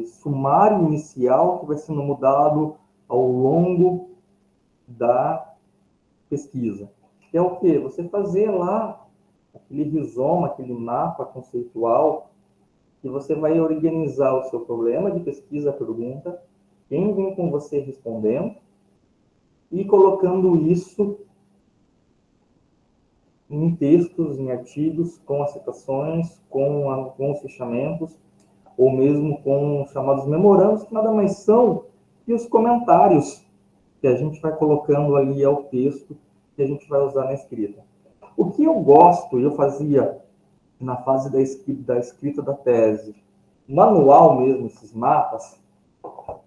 S1: sumário inicial que vai sendo mudado ao longo da pesquisa. Que é o quê? Você fazer lá aquele rizoma, aquele mapa conceitual que você vai organizar o seu problema de pesquisa, pergunta, quem vem com você respondendo, e colocando isso em textos, em artigos, com as citações, com os fechamentos, ou mesmo com chamados memorandos, que nada mais são que os comentários que a gente vai colocando ali ao texto que a gente vai usar na escrita. O que eu gosto, eu fazia na fase da escrita da tese, manual mesmo, esses mapas,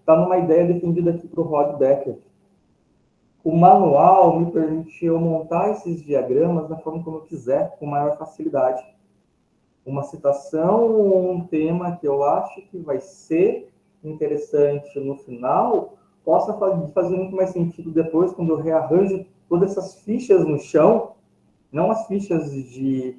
S1: está numa ideia defendida aqui para o Rod Becker. O manual me permite eu montar esses diagramas da forma como eu quiser, com maior facilidade. Uma citação ou um tema que eu acho que vai ser interessante no final, possa fazer muito mais sentido depois, quando eu rearranjo todas essas fichas no chão, não as fichas de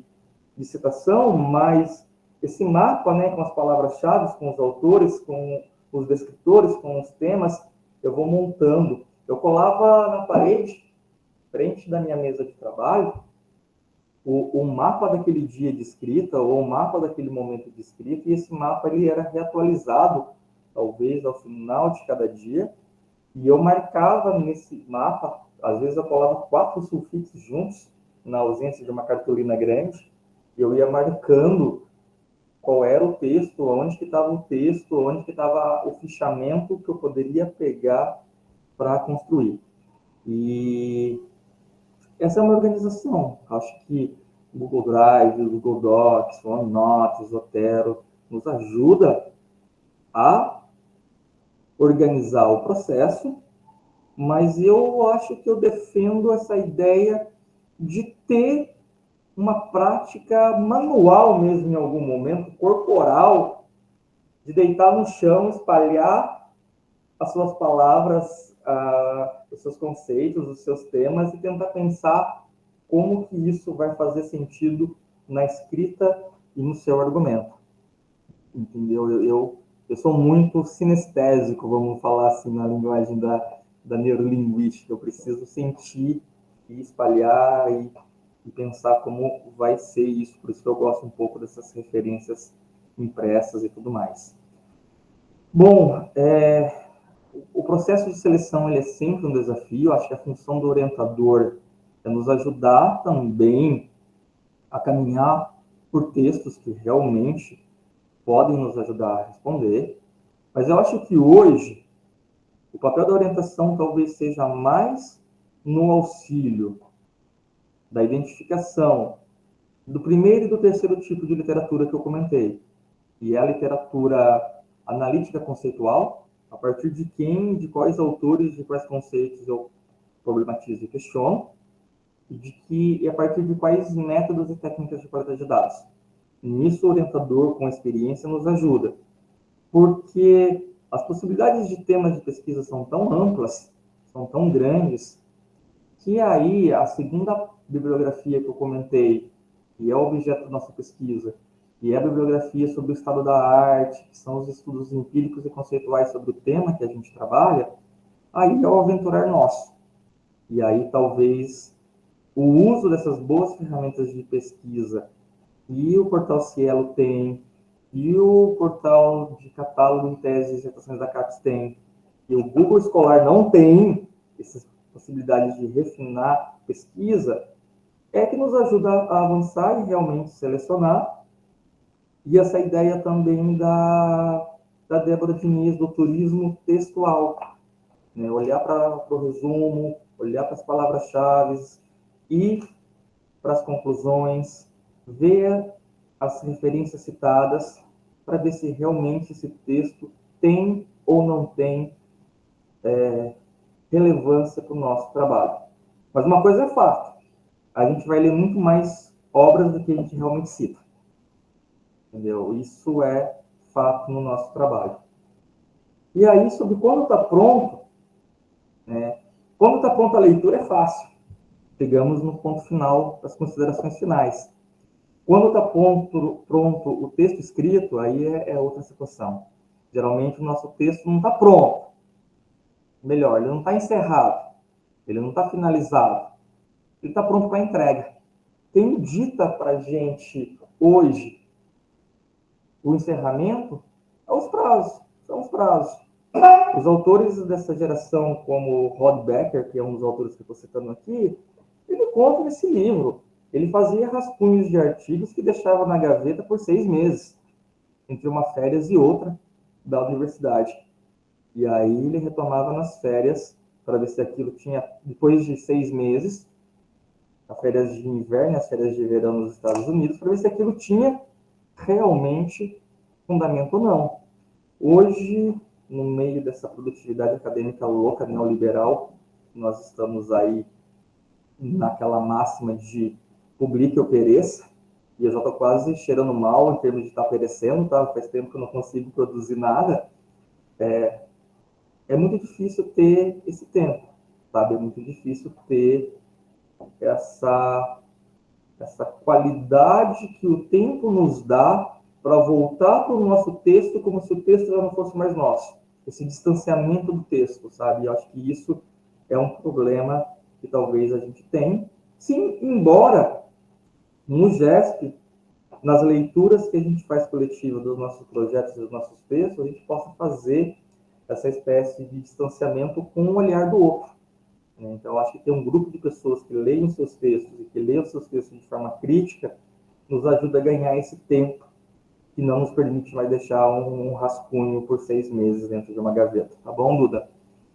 S1: citação, mas esse mapa, né, com as palavras-chave, com os autores, com os descritores, com os temas, eu vou montando. Eu colava na parede, frente da minha mesa de trabalho, o mapa daquele dia de escrita, ou o mapa daquele momento de escrita, e esse mapa ele era reatualizado, talvez, ao final de cada dia, e eu marcava nesse mapa, às vezes eu colava 4 sulfites juntos, na ausência de uma cartolina grande, e eu ia marcando qual era o texto, onde que estava o texto, onde que estava o fichamento que eu poderia pegar para construir. E essa é uma organização. Acho que o Google Drive, o Google Docs, o OneNote, o Zotero, nos ajuda a organizar o processo, mas eu acho que eu defendo essa ideia de ter uma prática manual mesmo em algum momento, corporal, de deitar no chão, espalhar as suas palavras, os seus conceitos, os seus temas e tentar pensar como que isso vai fazer sentido na escrita e no seu argumento. Entendeu? Eu sou muito sinestésico, vamos falar assim, na linguagem da neurolinguística. Eu preciso sentir e espalhar e pensar como vai ser isso. Por isso que eu gosto um pouco dessas referências impressas e tudo mais. Bom, o processo de seleção ele é sempre um desafio. Acho que a função do orientador é nos ajudar também a caminhar por textos que realmente podem nos ajudar a responder. Mas eu acho que hoje o papel da orientação talvez seja mais no auxílio da identificação do primeiro e do terceiro tipo de literatura que eu comentei, e é a literatura analítica conceitual, a partir de quem, de quais autores, de quais conceitos eu problematizo e questiono, e a partir de quais métodos e técnicas de coleta de dados. Nisso, o orientador com experiência nos ajuda, porque as possibilidades de temas de pesquisa são tão amplas, são tão grandes, que aí a segunda bibliografia que eu comentei, que é o objeto da nossa pesquisa, que é a bibliografia sobre o estado da arte, que são os estudos empíricos e conceituais sobre o tema que a gente trabalha, aí é o aventurar nosso. E aí talvez o uso dessas boas ferramentas de pesquisa que o portal Cielo tem, e o portal de catálogo em tese e dissertações da CAPES tem, e o Google Escolar não tem essas possibilidades de refinar pesquisa, é que nos ajuda a avançar e realmente selecionar. E essa ideia também da Débora Diniz, do turismo textual, né? Olhar para o resumo, olhar para as palavras-chave, ir para as conclusões, ver as referências citadas, para ver se realmente esse texto tem ou não tem relevância para o nosso trabalho. Mas uma coisa é fato, a gente vai ler muito mais obras do que a gente realmente cita. Entendeu? Isso é fato no nosso trabalho. E aí, sobre quando está pronto, quando está pronta a leitura é fácil. Chegamos no ponto final das considerações finais. Quando está pronto o texto escrito, aí é outra situação. Geralmente o nosso texto não está pronto. Melhor, ele não está encerrado. Ele não está finalizado. Ele está pronto para entrega. Quem dita para a gente hoje o encerramento são os prazos. Os autores dessa geração, como Rod Becker, que é um dos autores que eu estou citando aqui, ele conta nesse livro. Ele fazia rascunhos de artigos que deixava na gaveta por 6 meses. entre uma férias e outra da universidade. E aí ele retomava nas férias para ver se aquilo tinha, depois de 6 meses, as férias de inverno e as férias de verão nos Estados Unidos, para ver se aquilo tinha realmente fundamento ou não. Hoje, no meio dessa produtividade acadêmica louca, neoliberal, nós estamos aí naquela máxima de publique ou pereça, e eu já estou quase cheirando mal em termos de estar perecendo, tá? Faz tempo que eu não consigo produzir nada. É muito difícil ter esse tempo, sabe? É muito difícil ter essa, essa qualidade que o tempo nos dá para voltar para o nosso texto como se o texto já não fosse mais nosso. Esse distanciamento do texto, sabe? Eu acho que isso é um problema que talvez a gente tenha. Sim, embora no GESP, nas leituras que a gente faz coletiva dos nossos projetos e dos nossos textos, a gente possa fazer essa espécie de distanciamento com o olhar do outro. Então, acho que ter um grupo de pessoas que leiam seus textos e que leiam seus textos de forma crítica nos ajuda a ganhar esse tempo que não nos permite mais deixar um rascunho por 6 meses dentro de uma gaveta. Tá bom, Duda?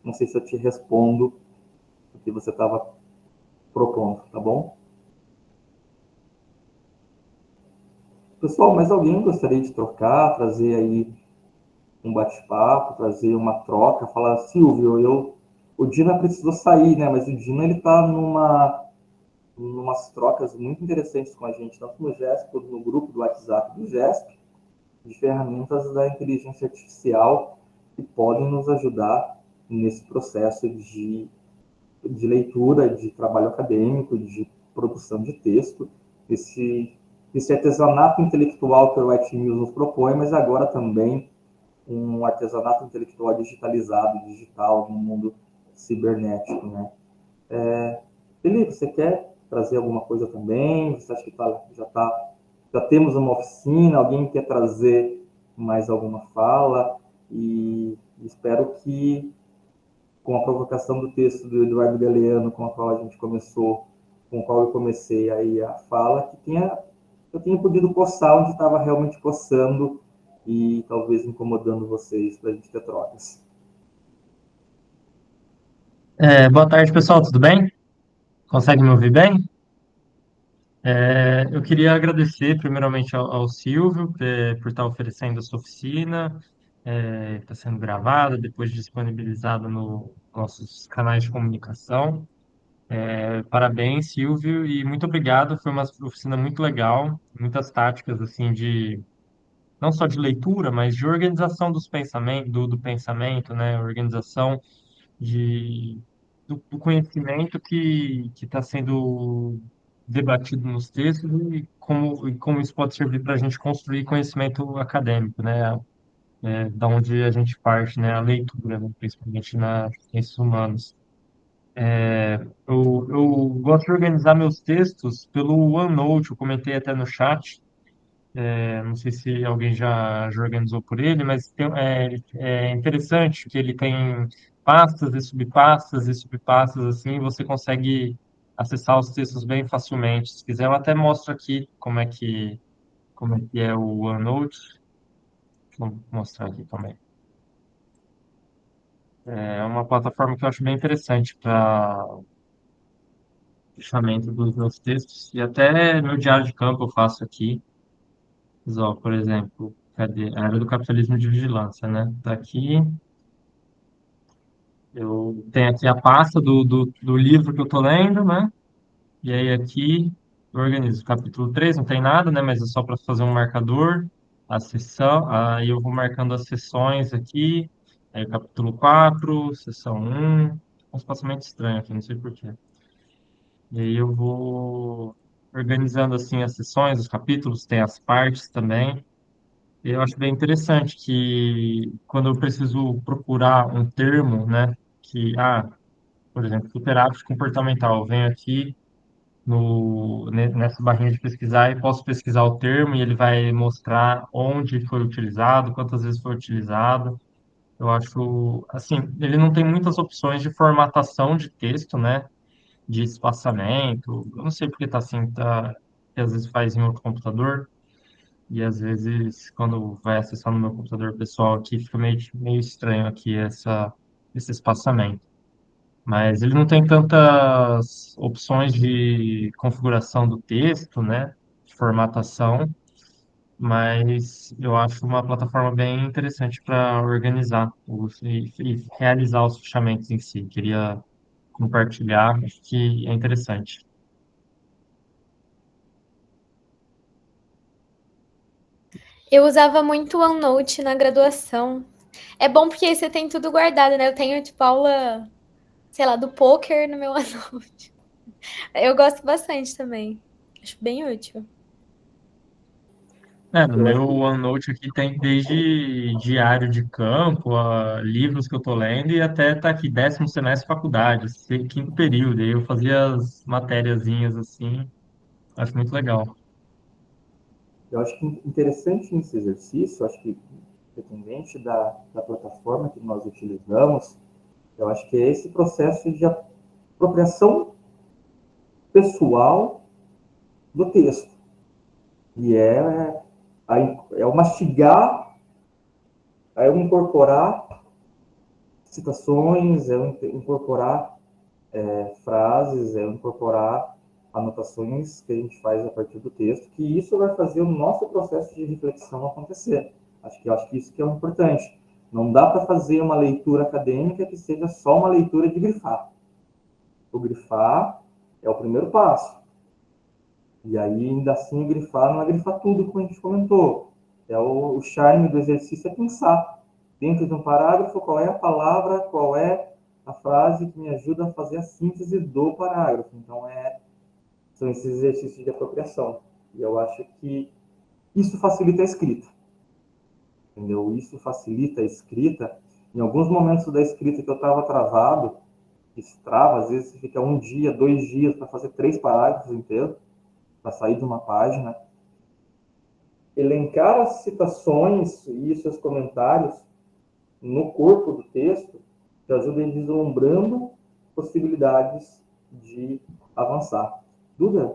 S1: Não sei se eu te respondo o que você estava propondo, tá bom? Pessoal, mais alguém gostaria de trocar, trazer aí um bate-papo, trazer uma troca, falar, Silvio, o Dina precisou sair, né? Mas o Dina, ele tá numas trocas muito interessantes com a gente, tanto no GESP quanto no grupo do WhatsApp do GESP, de ferramentas da inteligência artificial que podem nos ajudar nesse processo de leitura, de trabalho acadêmico, de produção de texto, esse artesanato intelectual que o Writing News nos propõe, mas agora também um artesanato intelectual digitalizado, digital, no mundo cibernético, né? Felipe, você quer trazer alguma coisa também? Você acha que já temos uma oficina? Alguém quer trazer mais alguma fala? E espero que, com a provocação do texto do Eduardo Galeano, com a qual a gente começou, com o qual eu comecei aí a fala, eu tenha podido coçar onde estava realmente coçando e talvez incomodando vocês para a gente ter trocas.
S4: Boa tarde, pessoal, tudo bem? Consegue me ouvir bem? Eu queria agradecer primeiramente ao Silvio por estar oferecendo essa oficina, está sendo gravada, depois disponibilizada nos nossos canais de comunicação. Parabéns, Silvio, e muito obrigado. Foi uma oficina muito legal, muitas táticas assim de não só de leitura, mas de organização dos pensamentos, do pensamento, né? Organização de, do conhecimento que está sendo debatido nos textos e como isso pode servir para a gente construir conhecimento acadêmico, né? Da onde a gente parte, né? A leitura, né? Principalmente nas ciências humanas. Eu gosto de organizar meus textos pelo OneNote, eu comentei até no chat. Não sei se alguém já organizou por ele, mas é interessante que ele tem pastas e subpastas e subpastas assim, e você consegue acessar os textos bem facilmente. Se quiser, eu até mostro aqui como é que é o OneNote. Deixa eu mostrar aqui também. É uma plataforma que eu acho bem interessante para fechamento dos meus textos e até meu diário de campo eu faço aqui. Mas, ó, por exemplo, cadê? A era do capitalismo de vigilância, né? Tá aqui. Eu tenho aqui a pasta do livro que eu tô lendo, né? E aí aqui eu organizo. Capítulo 3 não tem nada, né? Mas é só para fazer um marcador. A sessão, aí eu vou marcando as sessões aqui. Aí capítulo 4 sessão um. Um espaçamento estranho aqui, não sei por quê. E aí eu vou organizando assim as sessões, os capítulos, tem as partes também. Eu acho bem interessante que quando eu preciso procurar um termo, né, por exemplo, superávit comportamental, eu venho aqui nessa barrinha de pesquisar e posso pesquisar o termo e ele vai mostrar onde foi utilizado, quantas vezes foi utilizado. Eu acho, assim, ele não tem muitas opções de formatação de texto, né, de espaçamento. Eu não sei porque tá assim, que às vezes faz em outro computador, e às vezes, quando vai acessar no meu computador pessoal aqui, fica meio estranho aqui esse espaçamento. Mas ele não tem tantas opções de configuração do texto, né? De formatação, mas eu acho uma plataforma bem interessante para organizar e realizar os fechamentos em si. Queria compartilhar, acho que é interessante.
S2: Eu usava muito o OneNote na graduação. É bom porque aí você tem tudo guardado, né? Eu tenho, tipo, aula, sei lá, do poker no meu OneNote. Eu gosto bastante também. Acho bem útil.
S4: No
S1: Eu acho
S4: meu
S1: que
S4: OneNote aqui tem desde diário de campo, a livros que eu tô lendo e até tá aqui 10º semestre de faculdade, quinto período. Aí eu fazia as matériazinhas assim, acho muito legal.
S1: Eu acho que interessante nesse exercício, acho que dependente da plataforma que nós utilizamos, eu acho que é esse processo de apropriação pessoal do texto. E é o mastigar, é o incorporar citações, é o incorporar frases, é o incorporar anotações que a gente faz a partir do texto, que isso vai fazer o nosso processo de reflexão acontecer. Acho que isso que é o importante. Não dá para fazer uma leitura acadêmica que seja só uma leitura de grifar. O grifar é o primeiro passo. E aí, ainda assim, grifar não é grifar tudo, como a gente comentou. O charme do exercício é pensar dentro de um parágrafo qual é a palavra, qual é a frase que me ajuda a fazer a síntese do parágrafo. Então, são esses exercícios de apropriação. E eu acho que isso facilita a escrita. Entendeu? Isso facilita a escrita. Em alguns momentos da escrita que eu estava travado, que se trava, às vezes fica 1 dia, 2 dias para fazer 3 parágrafos inteiros, para sair de uma página. Elencar as citações e seus comentários no corpo do texto te ajuda a ir vislumbrando possibilidades de avançar. Duda?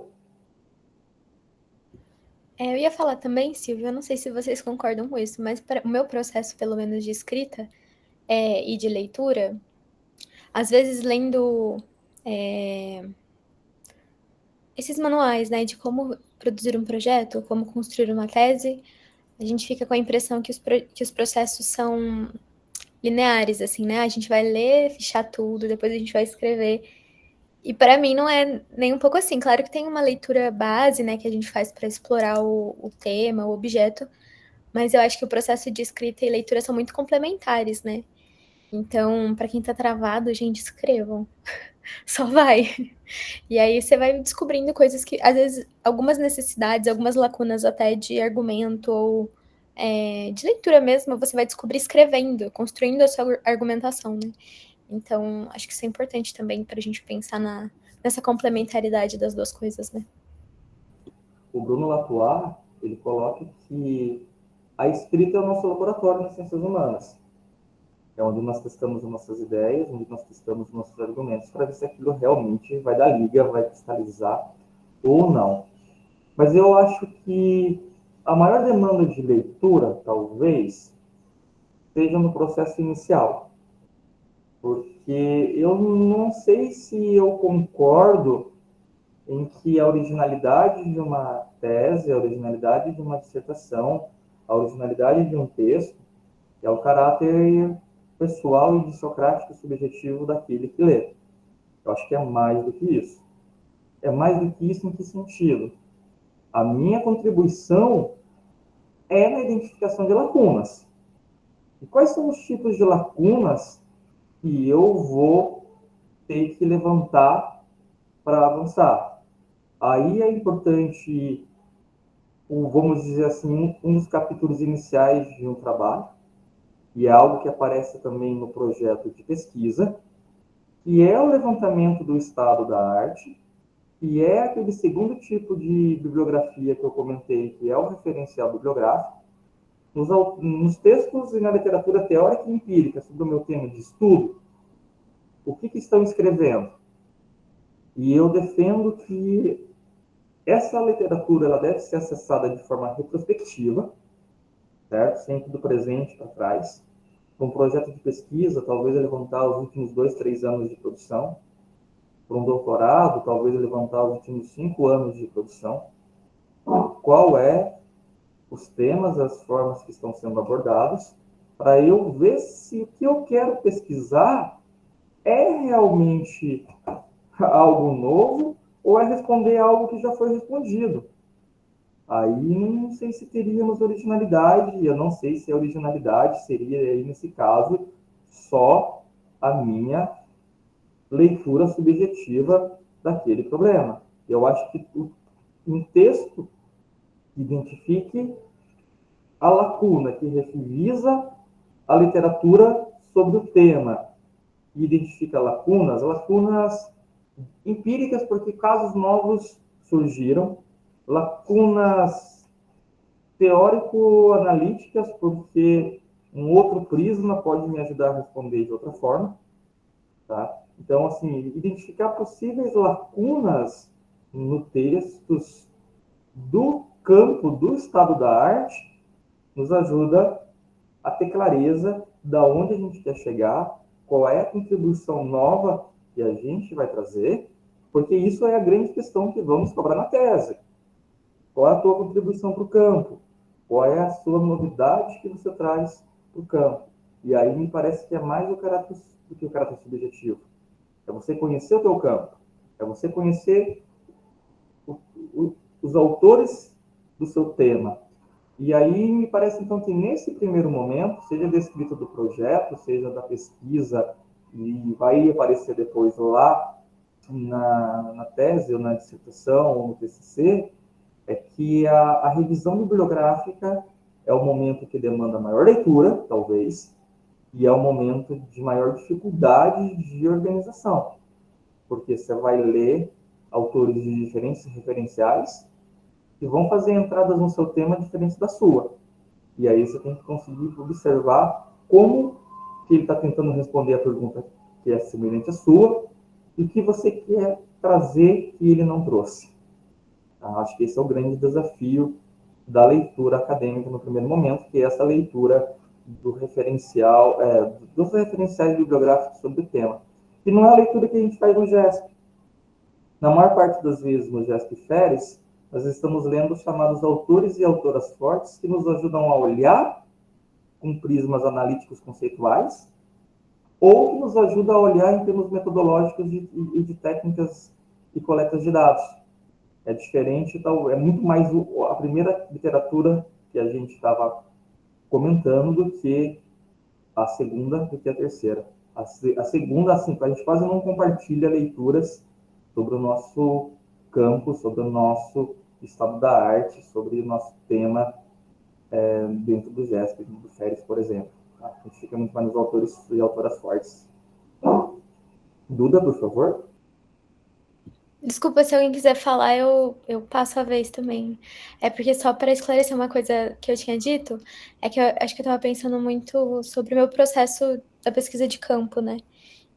S2: Eu ia falar também, Silvia, eu não sei se vocês concordam com isso, mas o meu processo, pelo menos de escrita e de leitura, às vezes lendo esses manuais, né, de como produzir um projeto, como construir uma tese, a gente fica com a impressão que os processos são lineares, assim, né? A gente vai ler, fichar tudo, depois a gente vai escrever. E para mim não é nem um pouco assim. Claro que tem uma leitura base, né, que a gente faz para explorar o tema, o objeto, mas eu acho que o processo de escrita e leitura são muito complementares, né? Então, para quem tá travado, gente, escrevam. Só vai. E aí você vai descobrindo coisas que, às vezes, algumas necessidades, algumas lacunas até de argumento ou de leitura mesmo, você vai descobrir escrevendo, construindo a sua argumentação, né? Então, acho que isso é importante também para a gente pensar nessa complementaridade das duas coisas, né?
S1: O Bruno Latois, ele coloca que a escrita é o nosso laboratório nas ciências humanas. É onde nós testamos as nossas ideias, onde nós testamos os nossos argumentos para ver se aquilo realmente vai dar liga, vai cristalizar ou não. Mas eu acho que a maior demanda de leitura, talvez, seja no processo inicial. Porque eu não sei se eu concordo em que a originalidade de uma tese, a originalidade de uma dissertação, a originalidade de um texto é o caráter pessoal e socrático subjetivo daquele que lê. Eu acho que é mais do que isso. É mais do que isso em que sentido? A minha contribuição é na identificação de lacunas. E quais são os tipos de lacunas que eu vou ter que levantar para avançar? Aí é importante, vamos dizer assim, um dos capítulos iniciais de um trabalho, e é algo que aparece também no projeto de pesquisa, que é o levantamento do estado da arte, que é aquele segundo tipo de bibliografia que eu comentei, que é o referencial bibliográfico. Nos textos e na literatura teórica e empírica sobre o meu tema de estudo, o que estão escrevendo? E eu defendo que Essa literatura ela deve ser acessada de forma retrospectiva, certo? Sempre do presente para trás. Para um projeto de pesquisa, talvez ele levantar os últimos 2, 3 anos de produção. Para um doutorado, talvez ele levantar os últimos 5 anos de produção. Qual é os temas, as formas que estão sendo abordados, para eu ver se o que eu quero pesquisar é realmente algo novo ou é responder algo que já foi respondido. Aí não sei se teríamos originalidade, eu não sei se a originalidade seria, aí, nesse caso, só a minha leitura subjetiva daquele problema. Eu acho que um texto que identifique a lacuna, que revisa a literatura sobre o tema e identifica lacunas empíricas, porque casos novos surgiram, lacunas teórico-analíticas, porque um outro prisma pode me ajudar a responder de outra forma, tá? Então, assim, identificar possíveis lacunas no textos do campo do estado da arte nos ajuda a ter clareza da onde a gente quer chegar, qual é a contribuição nova que a gente vai trazer, porque isso é a grande questão que vamos cobrar na tese. Qual é a tua contribuição para o campo? Qual é a sua novidade que você traz para o campo? E aí me parece que é mais do que o caráter subjetivo. É você conhecer o teu campo. É você conhecer os autores do seu tema. E aí me parece, então, que nesse primeiro momento, seja da escrita do projeto, seja da pesquisa, e vai aparecer depois lá na tese, ou na dissertação, ou no TCC, é que a revisão bibliográfica é o momento que demanda maior leitura, talvez, e é o momento de maior dificuldade de organização, porque você vai ler autores de diferentes referenciais que vão fazer entradas no seu tema diferentes da sua. E aí você tem que conseguir observar como que ele está tentando responder a pergunta que é semelhante à sua e o que você quer trazer que ele não trouxe. Acho que esse é o grande desafio da leitura acadêmica no primeiro momento, que é essa leitura do referencial, dos referenciais bibliográficos sobre o tema. E não é a leitura que a gente faz no GESP. Na maior parte das vezes, no GESP Feres, nós estamos lendo os chamados autores e autoras fortes, que nos ajudam a olhar com prismas analíticos conceituais, ou que nos ajudam a olhar em termos metodológicos e de técnicas e coletas de dados. É diferente, então, é muito mais a primeira literatura que a gente estava comentando do que a segunda, do que a terceira. A segunda, assim, a gente quase não compartilha leituras sobre o nosso campo, sobre o nosso estado da arte, sobre o nosso tema dentro do GESP, do FERES, por exemplo. A gente fica muito mais nos autores e autoras fortes. Duda, por favor.
S2: Desculpa, se alguém quiser falar, eu passo a vez também. É porque só para esclarecer uma coisa que eu tinha dito, é que eu acho que eu estava pensando muito sobre o meu processo da pesquisa de campo, né?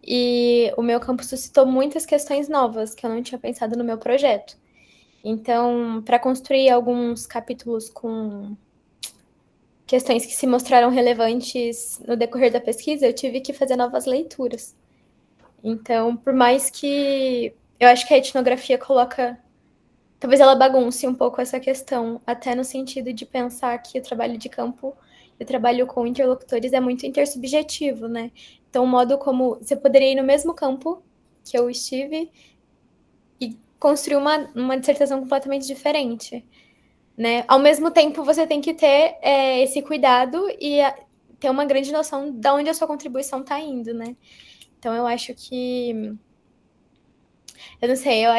S2: E o meu campo suscitou muitas questões novas que eu não tinha pensado no meu projeto. Então, para construir alguns capítulos com questões que se mostraram relevantes no decorrer da pesquisa, eu tive que fazer novas leituras. Então, por mais que eu acho que a etnografia coloca, talvez ela bagunce um pouco essa questão, até no sentido de pensar que o trabalho de campo e o trabalho com interlocutores é muito intersubjetivo, né? Então, o modo como você poderia ir no mesmo campo que eu estive e construir uma dissertação completamente diferente, né? Ao mesmo tempo, você tem que ter esse cuidado e ter uma grande noção de onde a sua contribuição está indo, né? Então, eu acho que... Eu não sei, eu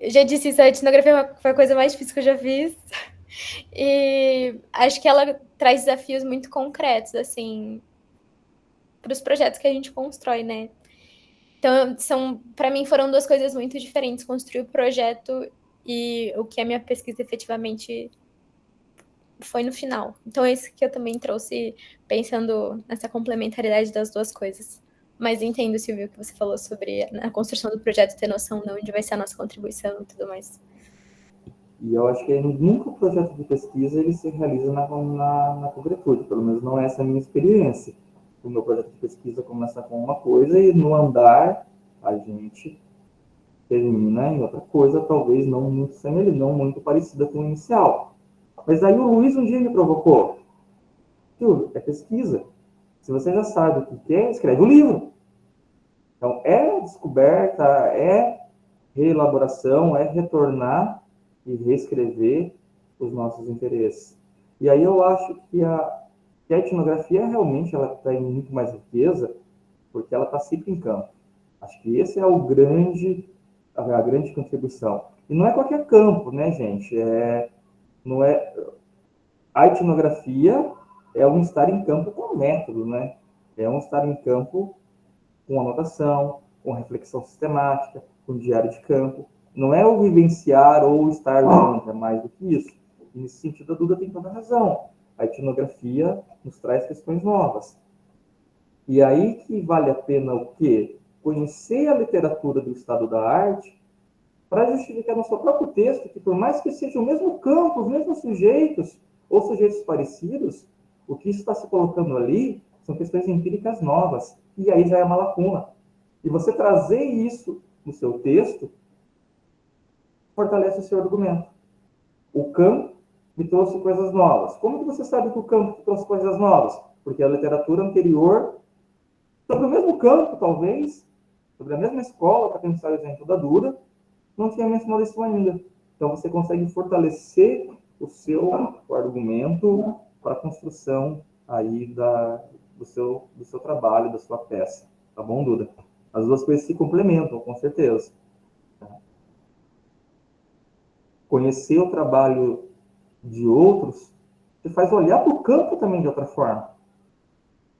S2: já disse isso, a etnografia foi a coisa mais difícil que eu já fiz. E acho que ela traz desafios muito concretos, assim, para os projetos que a gente constrói, né? Então, para mim, foram duas coisas muito diferentes, construir o projeto e o que a minha pesquisa efetivamente foi no final. Então, é isso que eu também trouxe, pensando nessa complementaridade das duas coisas. Mas entendo, Silvio, o que você falou sobre a construção do projeto, ter noção de onde vai ser a nossa contribuição e tudo mais.
S1: E eu acho que nunca o projeto de pesquisa ele se realiza na concretude, pelo menos não é essa a minha experiência. O meu projeto de pesquisa começa com uma coisa e no andar a gente termina em outra coisa, talvez não muito semelhante, não muito parecida com o inicial. Mas aí o Luiz um dia me provocou. Silvio, é pesquisa. Se você já sabe o que quer, escreve o livro. Então, é descoberta, é reelaboração, é retornar e reescrever os nossos interesses. E aí eu acho que a etnografia realmente ela tem muito mais riqueza porque ela está sempre em campo. Acho que esse é a grande contribuição. E não é qualquer campo, né, gente? Não é, a etnografia é um estar em campo com método, né? É um estar em campo com anotação, com reflexão sistemática, com diário de campo. Não é o vivenciar ou estar junto, é mais do que isso. E nesse sentido, a Duda tem toda a razão. A etnografia nos traz questões novas. E aí que vale a pena o quê? Conhecer a literatura do estado da arte para justificar no seu próprio texto que, por mais que seja o mesmo campo, os mesmos sujeitos, ou sujeitos parecidos, o que está se colocando ali são questões empíricas novas. E aí já é uma lacuna. E você trazer isso no seu texto fortalece o seu argumento. O campo me trouxe coisas novas. Como que você sabe que o campo trouxe coisas novas? Porque a literatura anterior, sobre o mesmo campo, talvez, sobre a mesma escola, para pensar o exemplo da Duda, não tinha mencionado isso ainda. Então, você consegue fortalecer o argumento para a construção aí do seu trabalho, da sua peça. Tá bom, Duda? As duas coisas se complementam, com certeza. Conhecer o trabalho de outros te faz olhar para o campo também de outra forma.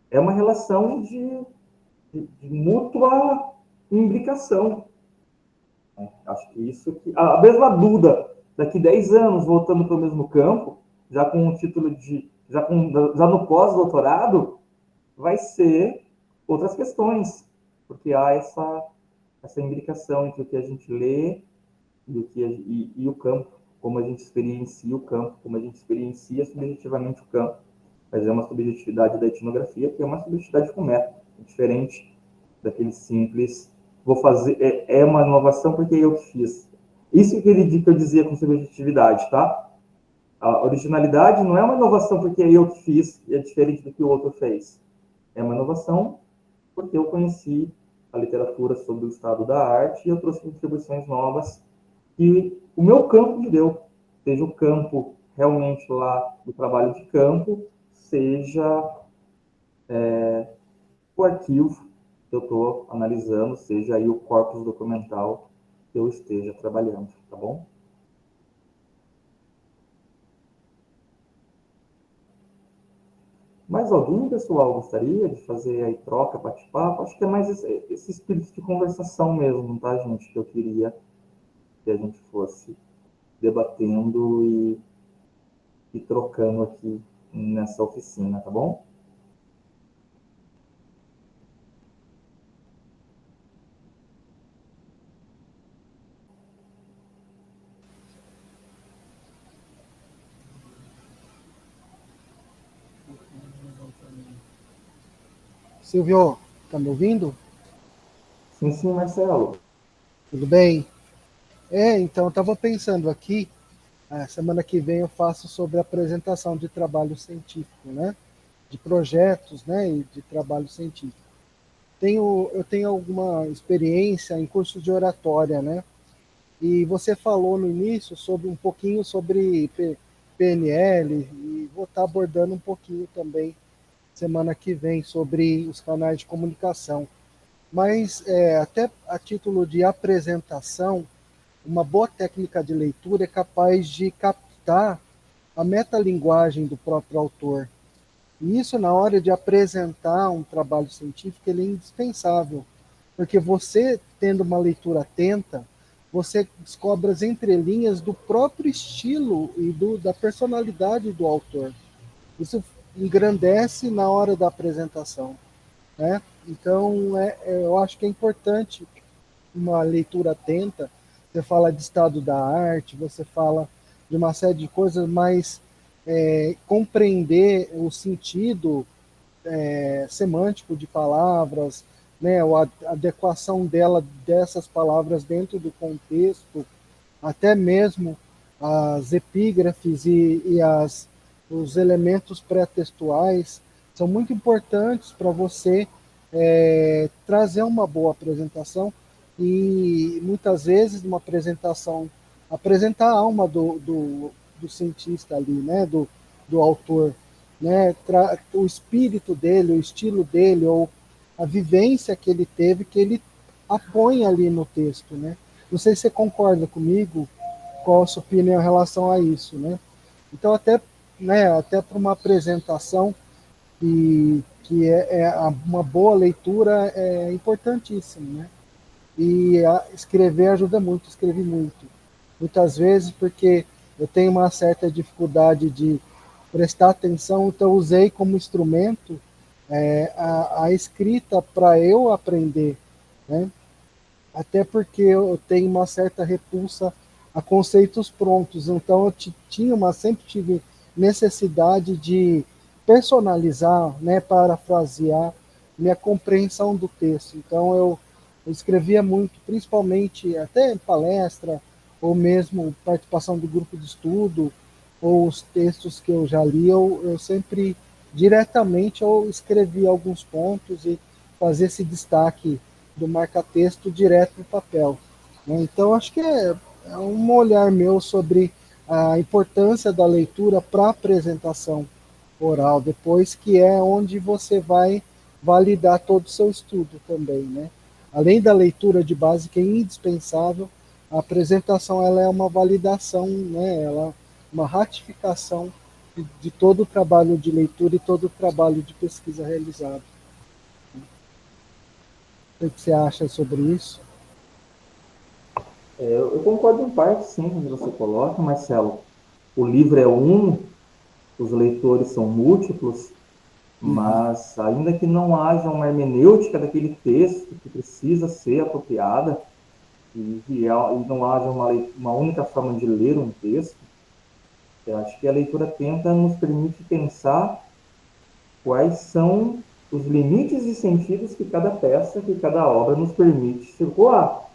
S1: É uma relação de mútua imbricação. Acho que isso que a mesma Duda, daqui 10 anos, voltando para o mesmo campo, já com o título já no pós-doutorado, vai ser outras questões, porque há essa imbricação entre o que a gente lê e o campo, como a gente experiencia o campo, como a gente experiencia subjetivamente o campo. Mas é uma subjetividade da etnografia que é uma subjetividade com método, diferente daquele simples vou fazer, é uma inovação porque eu que fiz. Isso que eu dizia com subjetividade, tá? A originalidade não é uma inovação porque eu que fiz e é diferente do que o outro fez. É uma inovação porque eu conheci a literatura sobre o estado da arte e eu trouxe contribuições novas que o meu campo me deu. Seja o campo realmente lá do trabalho de campo, seja o arquivo que eu estou analisando, seja aí o corpus documental que eu esteja trabalhando, tá bom? Mais alguém, pessoal, gostaria de fazer aí troca, bate-papo? Acho que é mais esse espírito de conversação mesmo, tá, gente? Que eu queria que a gente fosse debatendo e trocando aqui nessa oficina, tá bom?
S5: Silvio, tá me ouvindo?
S1: Sim, Marcelo.
S5: Tudo bem? Então, eu estava pensando aqui, a semana que vem eu faço sobre apresentação de trabalho científico, né? De projetos, né? E de trabalho científico. Eu tenho alguma experiência em cursos de oratória, né? E você falou no início sobre um pouquinho sobre PNL e vou estar abordando um pouquinho também semana que vem sobre os canais de comunicação. Mas até a título de apresentação, uma boa técnica de leitura é capaz de captar a metalinguagem do próprio autor. E isso, na hora de apresentar um trabalho científico, ele é indispensável, porque você, tendo uma leitura atenta, você descobre as entrelinhas do próprio estilo e da personalidade do autor. Isso engrandece na hora da apresentação, né? Então, eu acho que é importante uma leitura atenta. Você fala de estado da arte, você fala de uma série de coisas, mas compreender o sentido semântico de palavras, né, a adequação dessas palavras dentro do contexto, até mesmo as epígrafes e os elementos pré-textuais são muito importantes para você trazer uma boa apresentação e muitas vezes numa apresentação apresentar a alma do cientista ali, né, do autor, né, o espírito dele, o estilo dele ou a vivência que ele teve, que ele apõe ali no texto, né? Não sei se você concorda comigo, qual a sua opinião em relação a isso, né? Então, até para uma apresentação que uma boa leitura é importantíssimo, né? E escrever ajuda muito, escrevi muito. Muitas vezes porque eu tenho uma certa dificuldade de prestar atenção, então usei como instrumento a escrita para eu aprender, né? Até porque eu tenho uma certa repulsa a conceitos prontos, então eu sempre tive necessidade de personalizar, né, parafrasear minha compreensão do texto. Então eu escrevia muito, principalmente até em palestra, ou mesmo participação do grupo de estudo, ou os textos que eu já li, eu sempre diretamente eu escrevia alguns pontos e fazia esse destaque do marca-texto direto no papel, né? Então, acho que é um olhar meu sobre a importância da leitura para a apresentação oral, depois que é onde você vai validar todo o seu estudo também, né? Além da leitura de base, que é indispensável, a apresentação ela é uma validação, né? Ela é uma ratificação de todo o trabalho de leitura e todo o trabalho de pesquisa realizado. O que você acha sobre isso?
S1: Eu concordo em parte, sim, quando você coloca, Marcelo. O livro é um, os leitores são múltiplos, mas ainda que não haja uma hermenêutica daquele texto que precisa ser apropriada e não haja uma única forma de ler um texto, eu acho que a leitura atenta nos permite pensar quais são os limites de sentidos que cada peça, que cada obra nos permite circular.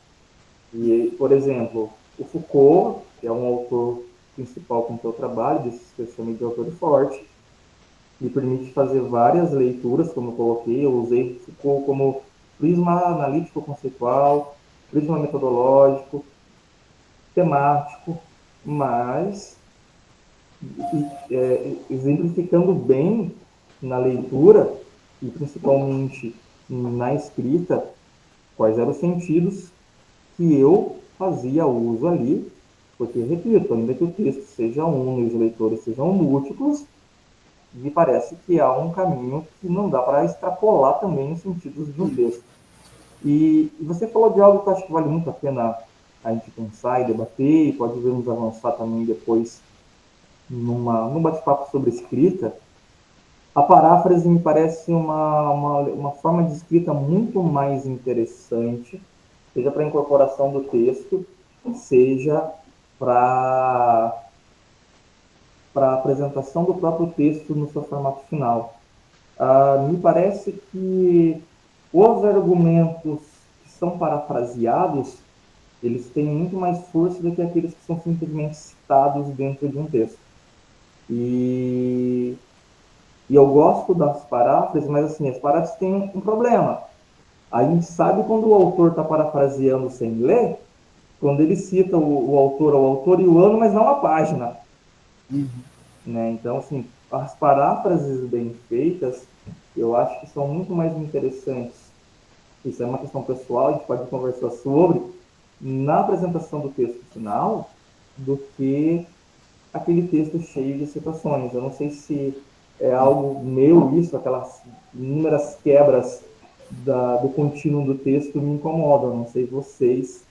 S1: E, por exemplo, o Foucault, que é um autor principal com o que eu trabalho, desses que eu chamei de autor forte, me permite fazer várias leituras, como eu coloquei. Eu usei Foucault como prisma analítico conceitual, prisma metodológico, temático, mas exemplificando bem na leitura e principalmente na escrita quais eram os sentidos que eu fazia uso ali, porque, repito, ainda que o texto seja um e os leitores sejam múltiplos, me parece que há um caminho que não dá para extrapolar também os sentidos de um texto. E você falou de algo que eu acho que vale muito a pena a gente pensar e debater, e pode vermos avançar também depois num bate-papo sobre escrita. A paráfrase me parece uma forma de escrita muito mais interessante, seja para a incorporação do texto, seja para a apresentação do próprio texto no seu formato final. Me parece que os argumentos que são parafraseados, eles têm muito mais força do que aqueles que são simplesmente citados dentro de um texto. E eu gosto das paráfrases, mas assim, as paráfrases têm um problema. A gente sabe quando o autor está parafraseando sem ler, quando ele cita o autor e o ano, mas não a página. Né? Então, assim, as paráfrases bem feitas, eu acho que são muito mais interessantes. Isso é uma questão pessoal, a gente pode conversar sobre, na apresentação do texto final, do que aquele texto cheio de citações. Eu não sei se é algo meu isso, aquelas inúmeras quebras do contínuo do texto me incomodam. Não sei vocês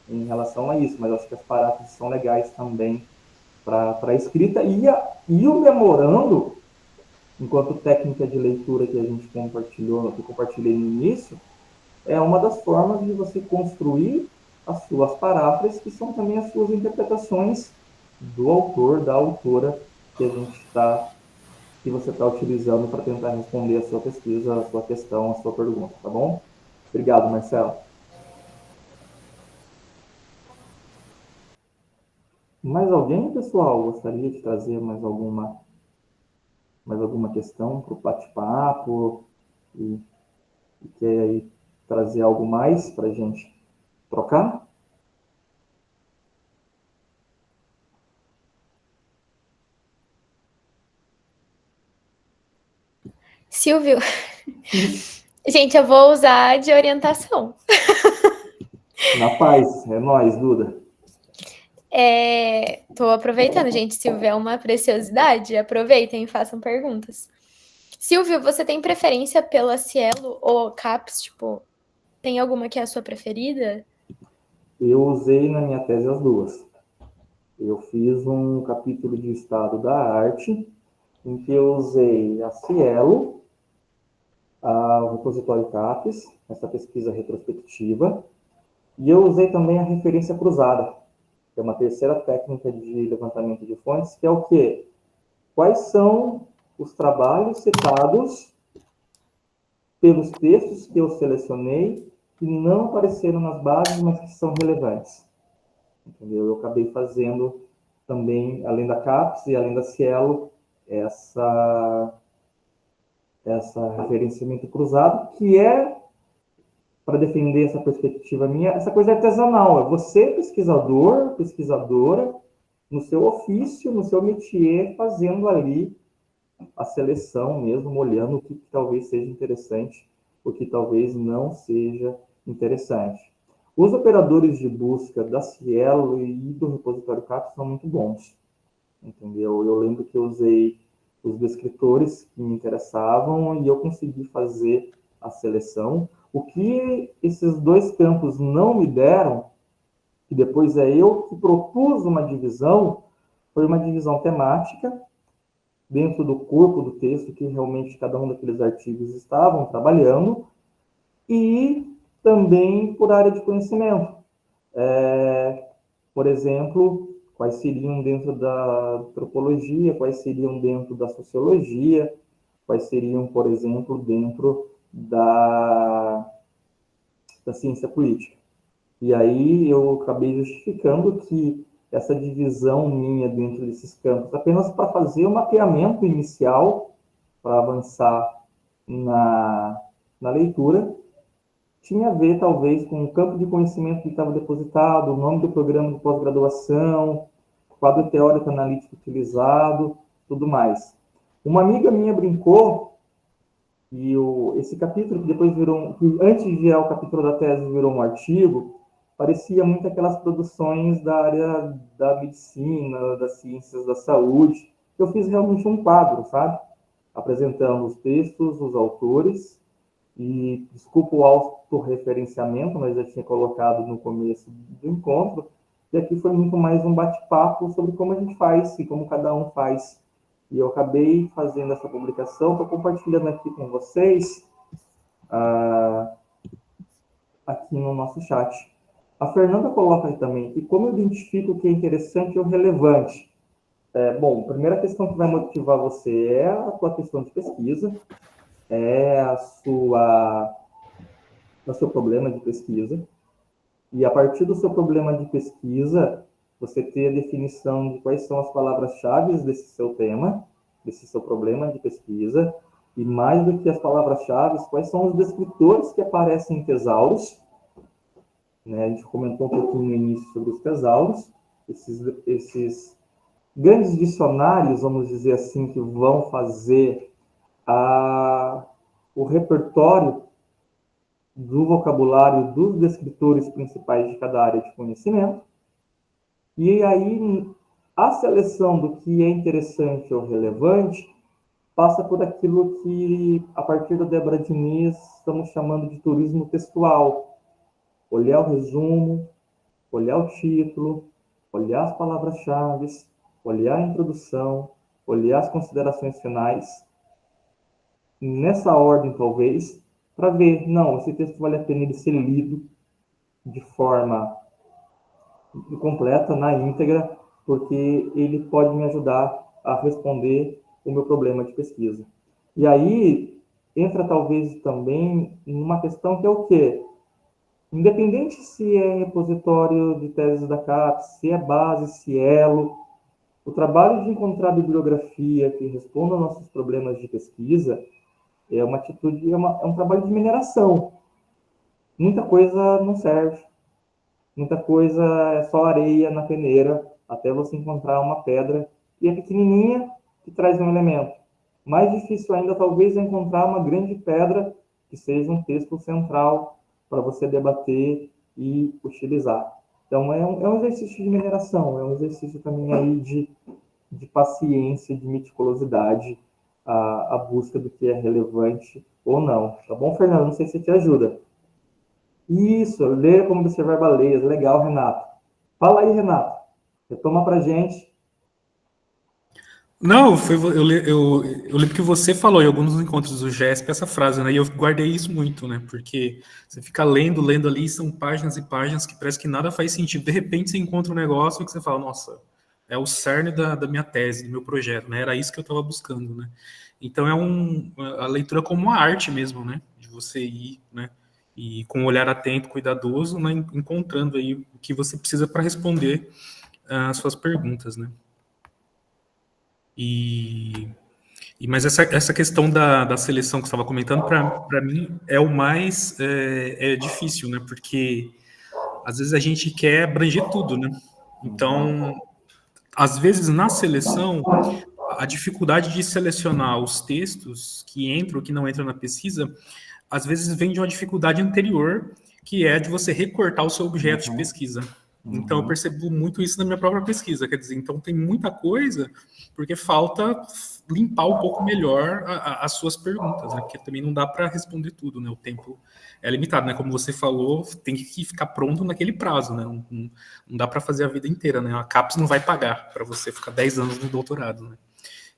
S1: em relação a isso, mas acho que as paráfrases são legais também para a escrita. E o memorando, enquanto técnica de leitura que a gente compartilhou, que eu compartilhei no início, é uma das formas de você construir as suas paráfrases, que são também as suas interpretações do autor, da autora que que você está utilizando para tentar responder a sua pesquisa, a sua questão, a sua pergunta, tá bom? Obrigado, Marcelo. Mais alguém, pessoal, gostaria de trazer mais alguma questão para o bate-papo e quer aí trazer algo mais para a gente trocar?
S2: Silvio, gente, eu vou usar de orientação.
S1: Na paz, é nóis, Duda.
S2: Tô aproveitando, gente. Silvio é uma preciosidade. Aproveitem e façam perguntas. Silvio, você tem preferência pela Cielo ou CAPES? Tipo, tem alguma que é a sua preferida?
S1: Eu usei na minha tese as duas. Eu fiz um capítulo de Estado da Arte, em que eu usei a Cielo, o repositório CAPES, essa pesquisa retrospectiva, e eu usei também a referência cruzada, que é uma terceira técnica de levantamento de fontes, que é o quê? Quais são os trabalhos citados pelos textos que eu selecionei que não apareceram nas bases, mas que são relevantes. Entendeu? Eu acabei fazendo também, além da CAPES e além da Cielo, essa referenciamento cruzado, que é, para defender essa perspectiva minha, essa coisa artesanal. É você, pesquisador, pesquisadora, no seu ofício, no seu métier, fazendo ali a seleção mesmo, olhando o que talvez seja interessante, o que talvez não seja interessante. Os operadores de busca da Cielo e do repositório CAPES são muito bons, entendeu? Eu lembro que eu usei os descritores que me interessavam e eu consegui fazer a seleção. O que esses dois campos não me deram, que depois é eu que propus uma divisão, foi uma divisão temática, dentro do corpo do texto que realmente cada um daqueles artigos estavam trabalhando, e também por área de conhecimento. Por exemplo, quais seriam dentro da antropologia, quais seriam dentro da sociologia, quais seriam, por exemplo, dentro da ciência política. E aí eu acabei justificando que essa divisão minha dentro desses campos, apenas para fazer o mapeamento inicial, para avançar na leitura, tinha a ver, talvez, com o campo de conhecimento que estava depositado, o nome do programa de pós-graduação, quadro teórico analítico utilizado, tudo mais. Uma amiga minha brincou, e esse capítulo, que depois virou, que antes de virar o capítulo da tese, virou um artigo, parecia muito aquelas produções da área da medicina, das ciências da saúde. Eu fiz realmente um quadro, sabe? Apresentando os textos, os autores, e desculpa o autorreferenciamento, mas eu tinha colocado no começo do encontro, e aqui foi muito mais um bate-papo sobre como a gente faz e como cada um faz. E eu acabei fazendo essa publicação, estou compartilhando aqui com vocês, aqui no nosso chat. A Fernanda coloca aí também que como eu identifico o que é interessante ou relevante. Bom, a primeira questão que vai motivar você é a sua questão de pesquisa, é o seu problema de pesquisa, e a partir do seu problema de pesquisa, você ter a definição de quais são as palavras-chave desse seu tema, desse seu problema de pesquisa, e mais do que as palavras-chave, quais são os descritores que aparecem em tesauros, né? A gente comentou um pouquinho no início sobre os tesauros, esses grandes dicionários, vamos dizer assim, que vão fazer o repertório do vocabulário dos descritores principais de cada área de conhecimento. E aí, a seleção do que é interessante ou relevante passa por aquilo que, a partir da Débora Diniz, estamos chamando de turismo textual. Olhar o resumo, olhar o título, olhar as palavras-chave, olhar a introdução, olhar as considerações finais, nessa ordem, talvez, para ver, não, esse texto vale a pena ele ser lido de forma completa, na íntegra, porque ele pode me ajudar a responder o meu problema de pesquisa. E aí entra talvez também numa questão que é o quê? Independente se é repositório de teses da CAPES, se é base, se é elo, o trabalho de encontrar bibliografia que responda aos nossos problemas de pesquisa é uma atitude, é um trabalho de mineração. Muita coisa não serve, muita coisa é só areia na peneira, até você encontrar uma pedra, e é pequenininha, que traz um elemento. Mais difícil ainda, talvez, é encontrar uma grande pedra que seja um texto central para você debater e utilizar. Então, é um exercício de mineração, é um exercício também aí de paciência, de meticulosidade, a busca do que é relevante ou não. Tá bom, Fernando? Não sei se te ajuda. Isso, ler como observar baleias. Legal, Renato. Fala aí, Renato. Retoma pra gente.
S3: Não, eu lembro que você falou em alguns encontros do GESP essa frase, né? E eu guardei isso muito, né? Porque você fica lendo ali, são páginas e páginas que parece que nada faz sentido. De repente você encontra um negócio que você fala, nossa, é o cerne da minha tese, do meu projeto, né? Era isso que eu estava buscando, né? Então a leitura como uma arte mesmo, né? De você ir, né? E com um olhar atento, cuidadoso, né? Encontrando aí o que você precisa para responder as suas perguntas, né? Mas essa questão da seleção que você estava comentando, para mim, é o mais difícil, né? Porque às vezes a gente quer abranger tudo, né? Então, às vezes na seleção, a dificuldade de selecionar os textos que entram ou que não entram na pesquisa, às vezes vem de uma dificuldade anterior, que é de você recortar o seu objeto de pesquisa. Então, eu percebo muito isso na minha própria pesquisa. Quer dizer, então tem muita coisa, porque falta limpar um pouco melhor as suas perguntas, né? Porque também não dá para responder tudo, né? O tempo é limitado, né? Como você falou, tem que ficar pronto naquele prazo, né? Não dá para fazer a vida inteira, né? A CAPES não vai pagar para você ficar 10 anos no doutorado, né?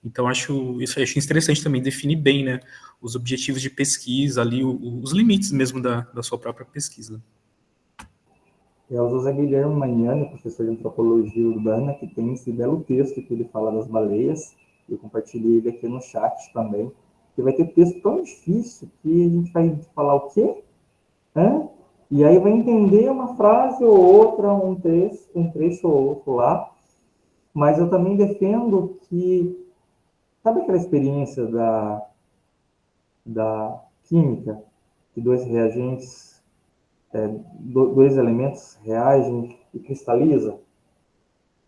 S3: Então, acho interessante também, definir bem, né, os objetivos de pesquisa ali, os limites mesmo da sua própria pesquisa.
S1: É o José Guilherme Magnani, professor de antropologia urbana, que tem esse belo texto que ele fala das baleias. Eu compartilhei ele aqui no chat também. Que vai ter texto tão difícil que a gente vai falar o quê? Hã? E aí vai entender uma frase ou outra, um trecho ou outro lá. Mas eu também defendo que, sabe aquela experiência da química, que dois reagentes, dois elementos reagem e cristaliza?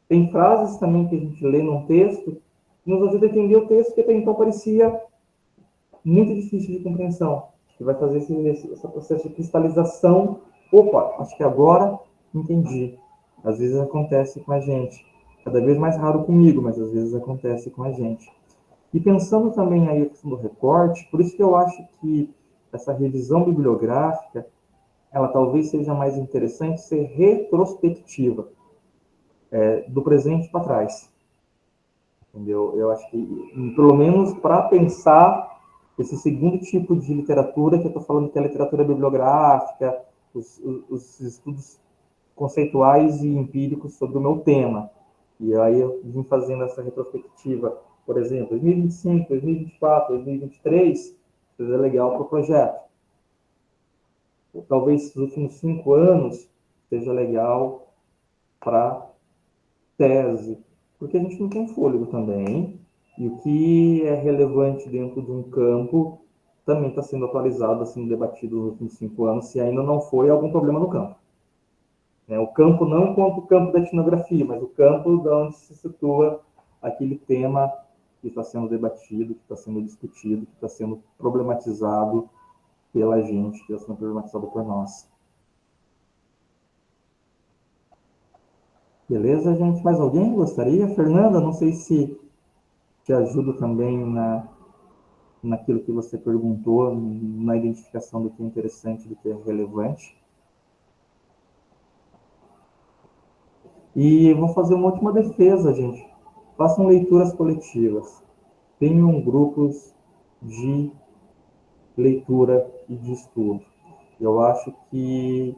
S1: Tem frases também que a gente lê num texto que nos ajuda a entender o texto que até então parecia muito difícil de compreensão, que vai fazer esse processo de cristalização. Opa, acho que agora entendi. Às vezes acontece com a gente. Cada vez mais raro comigo, mas às vezes acontece com a gente. E pensando também aí a questão do recorte, por isso que eu acho que essa revisão bibliográfica, ela talvez seja mais interessante ser retrospectiva, do presente para trás. Entendeu? Eu acho que, pelo menos para pensar esse segundo tipo de literatura, que eu estou falando que é a literatura bibliográfica, os estudos conceituais e empíricos sobre o meu tema. E aí eu vim fazendo essa retrospectiva, por exemplo, 2025, 2024, 2023, seja legal para o projeto. Talvez os últimos 5 anos seja legal para tese, porque a gente não tem fôlego também, e o que é relevante dentro de um campo também está sendo atualizado, está sendo debatido nos últimos 5 anos, se ainda não foi algum problema no campo. O campo não enquanto o campo da etnografia, mas o campo de onde se situa aquele tema que está sendo debatido, que está sendo discutido, que está sendo problematizado pela gente, que está sendo problematizado por nós. Beleza, gente? Mais alguém gostaria? Fernanda, não sei se te ajudo também naquilo que você perguntou, na identificação do que é interessante, do que é relevante. E vou fazer uma última defesa, gente. Façam leituras coletivas. Tenham grupos de leitura e de estudo. Eu acho que...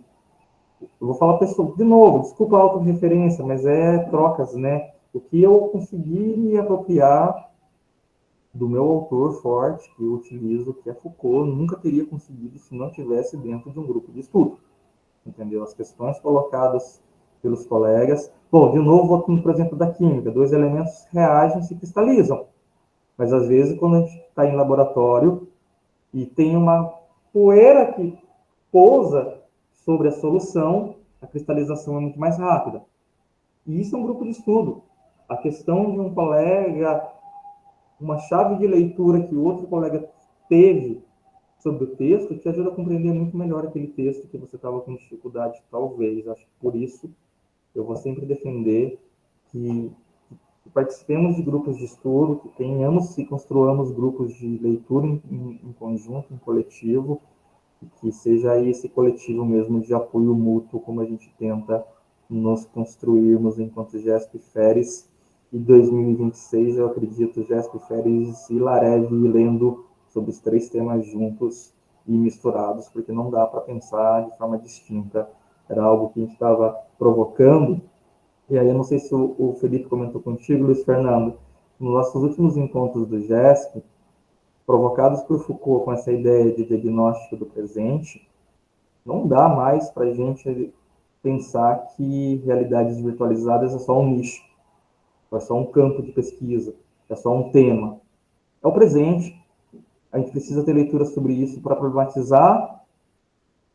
S1: Eu vou falar pessoal, de novo, desculpa a autorreferência, mas é trocas, né? O que eu consegui me apropriar do meu autor forte, que eu utilizo, que é Foucault, nunca teria conseguido se não tivesse dentro de um grupo de estudo. Entendeu? As questões colocadas pelos colegas. Bom, de novo, voltando, por exemplo, da química. Dois elementos reagem e se cristalizam. Mas, às vezes, quando a gente está em laboratório e tem uma poeira que pousa sobre a solução, a cristalização é muito mais rápida. E isso é um grupo de estudo. A questão de um colega, uma chave de leitura que o outro colega teve sobre o texto, te ajuda a compreender muito melhor aquele texto que você estava com dificuldade, talvez. Acho que por isso eu vou sempre defender que participemos de grupos de estudo, que tenhamos e construamos grupos de leitura em conjunto, em coletivo, e que seja esse coletivo mesmo de apoio mútuo, como a gente tenta nos construirmos enquanto GESP Feres. E 2026, eu acredito, GESP Feres e Larev lendo sobre os três temas juntos e misturados, porque não dá para pensar de forma distinta. Era algo que a gente estava provocando. E aí, eu não sei se o Felipe comentou contigo, Luiz Fernando, nos nossos últimos encontros do GESP, provocados por Foucault com essa ideia de diagnóstico do presente, não dá mais para a gente pensar que realidades virtualizadas é só um nicho, é só um campo de pesquisa, é só um tema. É o presente. A gente precisa ter leitura sobre isso para problematizar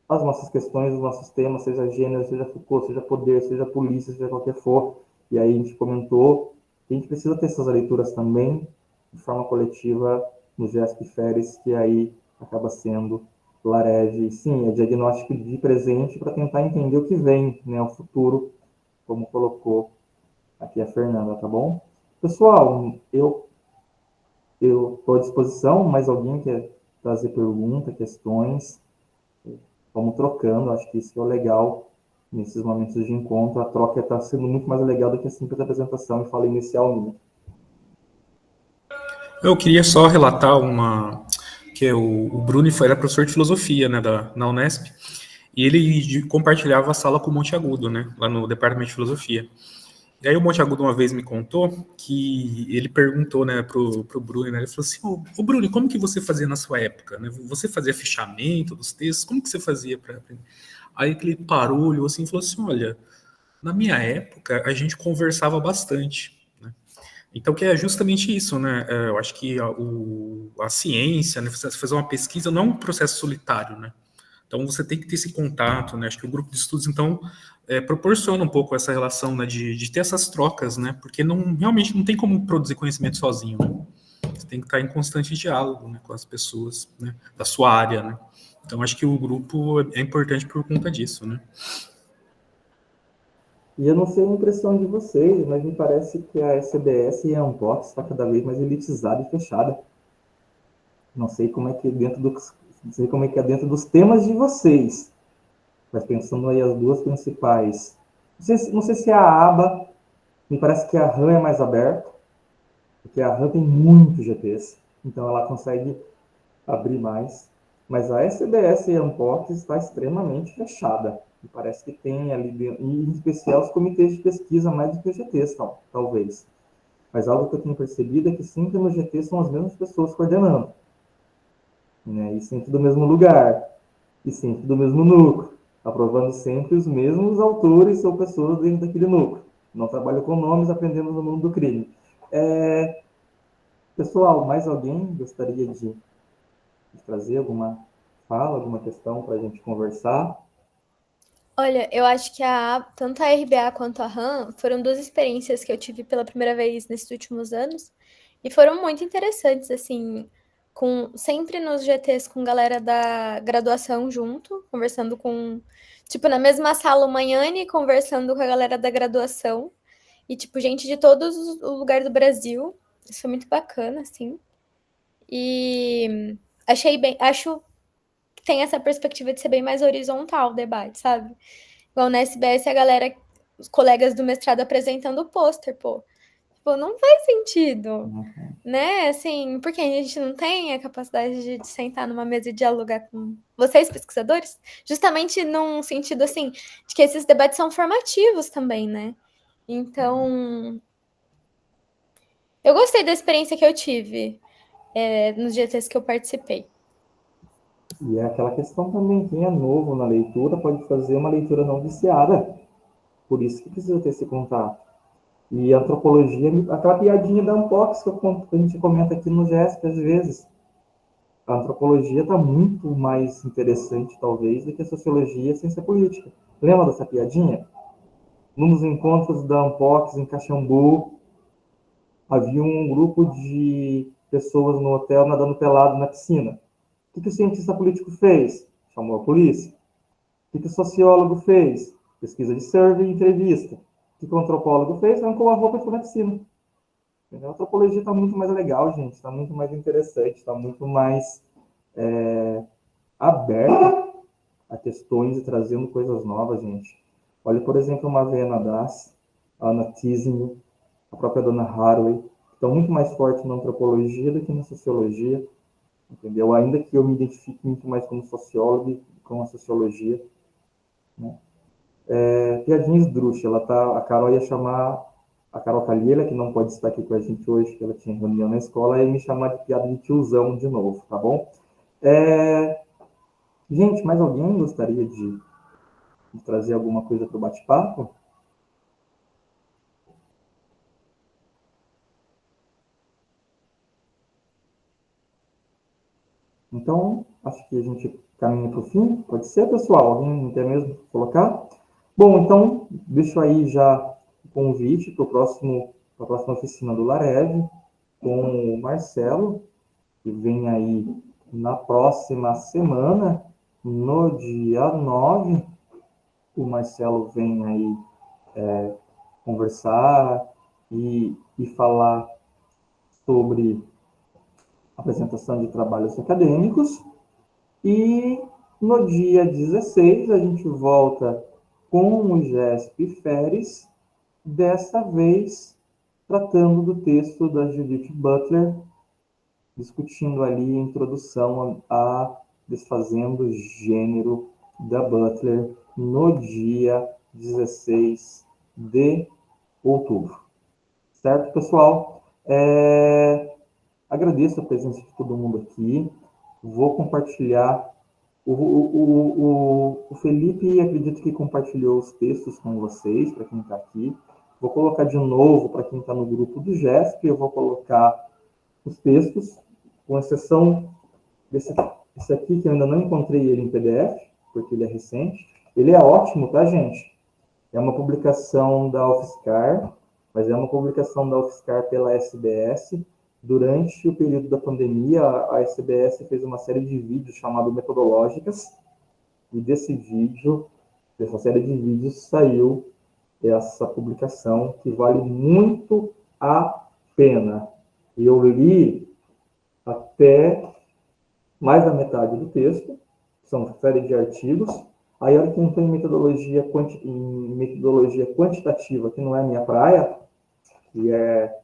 S1: as nossas questões, os nossos temas, seja gênero, seja Foucault, seja poder, seja polícia, seja qualquer for. E aí a gente comentou que a gente precisa ter essas leituras também de forma coletiva no GESP Feres, que aí acaba sendo Larev. Sim, é diagnóstico de presente para tentar entender o que vem, né, o futuro, como colocou aqui a Fernanda, tá bom? Pessoal, eu estou à disposição. Mais alguém quer trazer pergunta, questões? Vamos trocando, acho que isso é o legal nesses momentos de encontro. A troca está sendo muito mais legal do que a simples apresentação e fala inicial minha.
S3: Eu queria só relatar que é o Bruno era professor de filosofia, né, na Unesp, e ele compartilhava a sala com o Monte Agudo, né, lá no departamento de filosofia. E aí o Monte Agudo uma vez me contou que ele perguntou, né, pro Bruno, né, ele falou assim, ô Bruno, como que você fazia na sua época, né? Você fazia fichamento dos textos? Como que você fazia para aprender? Aí ele parou, olhou assim e falou assim, olha, na minha época a gente conversava bastante, né? Então, que é justamente isso, né? Eu acho que a ciência, né, você fazer uma pesquisa não é um processo solitário, né? Então, você tem que ter esse contato, né? Acho que o grupo de estudos, então, proporciona um pouco essa relação, né, de ter essas trocas, né? Porque realmente não tem como produzir conhecimento sozinho, né? Você tem que estar em constante diálogo, né, com as pessoas, né, da sua área, né? Então, acho que o grupo é importante por conta disso, né?
S1: E eu não sei a impressão de vocês, mas me parece que a SBS e a Unbox está cada vez mais elitizada e fechada. Não sei como é que é não sei como é que é dentro dos temas de vocês, mas pensando aí as duas principais. Não sei se é a aba, me parece que a RAM é mais aberta, porque a RAM tem muito GTs, então ela consegue abrir mais. Mas a SBS e a Unbox está extremamente fechada. E parece que tem ali, e em especial os comitês de pesquisa mais do que os GTs, talvez. Mas algo que eu tenho percebido é que sempre nos GTs são as mesmas pessoas coordenando, né? E sempre do mesmo lugar, e sempre do mesmo núcleo, aprovando sempre os mesmos autores ou pessoas dentro daquele núcleo. Não trabalho com nomes, aprendendo no mundo do crime. Pessoal, mais alguém gostaria de trazer alguma fala, alguma questão para a gente conversar?
S2: Olha, eu acho que tanto a RBA quanto a RAM foram duas experiências que eu tive pela primeira vez nesses últimos anos e foram muito interessantes, assim, sempre nos GTs com galera da graduação junto, conversando tipo, na mesma sala o Manhane, conversando com a galera da graduação e, tipo, gente de todos os lugares do Brasil. Isso foi muito bacana, assim. E acho que tem essa perspectiva de ser bem mais horizontal o debate, sabe? Igual na SBS, a galera, os colegas do mestrado apresentando o pôster, pô. Tipo, não faz sentido,
S1: Uhum.
S2: né? Assim, porque a gente não tem a capacidade de sentar numa mesa e dialogar com vocês, pesquisadores, justamente num sentido assim, de que esses debates são formativos também, né? Então, eu gostei da experiência que eu tive nos GTs que eu participei.
S1: E é aquela questão também, quem é novo na leitura pode fazer uma leitura não viciada. Por isso que precisa ter esse contato. E a antropologia, aquela piadinha da Unbox que a gente comenta aqui no GESP às vezes. A antropologia está muito mais interessante, talvez, do que a sociologia e a ciência política. Lembra dessa piadinha? Num dos encontros da Unbox em Caxambu, havia um grupo de pessoas no hotel nadando pelado na piscina. O que o cientista político fez? Chamou a polícia. O que o sociólogo fez? Pesquisa de survey e entrevista. O que o antropólogo fez? Arrancou a roupa e foi na piscina. A antropologia está muito mais legal, gente. Está muito mais interessante. Está muito mais aberta a questões e trazendo coisas novas, gente. Olha, por exemplo, uma Viena Das, a Anna Tissing, a própria Donna Haraway, que estão muito mais fortes na antropologia do que na sociologia, entendeu? Ainda que eu me identifique muito mais como sociólogo com a sociologia, né? Piadinha esdrúxula, a Carol ia chamar a Carol Calheira, que não pode estar aqui com a gente hoje, que ela tinha reunião na escola, e me chamar de piada de tiozão de novo, tá bom? Gente, mais alguém gostaria de trazer alguma coisa para o bate-papo? Então, acho que a gente caminha para o fim. Pode ser, pessoal? Alguém quer mesmo colocar? Bom, então, deixo aí já o convite para a próxima oficina do Larev, com o Marcelo, que vem aí na próxima semana, no dia 9. O Marcelo vem aí conversar e falar sobre apresentação de trabalhos acadêmicos. E no dia 16 a gente volta com o GESP Feres, dessa vez tratando do texto da Judith Butler, discutindo ali a introdução a Desfazendo Gênero da Butler no dia 16 de outubro. Certo, pessoal? Agradeço a presença de todo mundo aqui. Vou compartilhar. O Felipe, acredito que compartilhou os textos com vocês, para quem está aqui. Vou colocar de novo para quem está no grupo do GESP. Eu vou colocar os textos, com exceção desse aqui, que eu ainda não encontrei ele em PDF, porque ele é recente. Ele é ótimo, tá, gente? É uma publicação da UFSCar, mas é uma publicação da UFSCar pela SBS. Durante o período da pandemia, a SBS fez uma série de vídeos chamado Metodológicas, e dessa série de vídeos, saiu essa publicação, que vale muito a pena. Eu li até mais da metade do texto, são uma série de artigos. Aí, olha que entrou em metodologia quantitativa, que não é minha praia, que é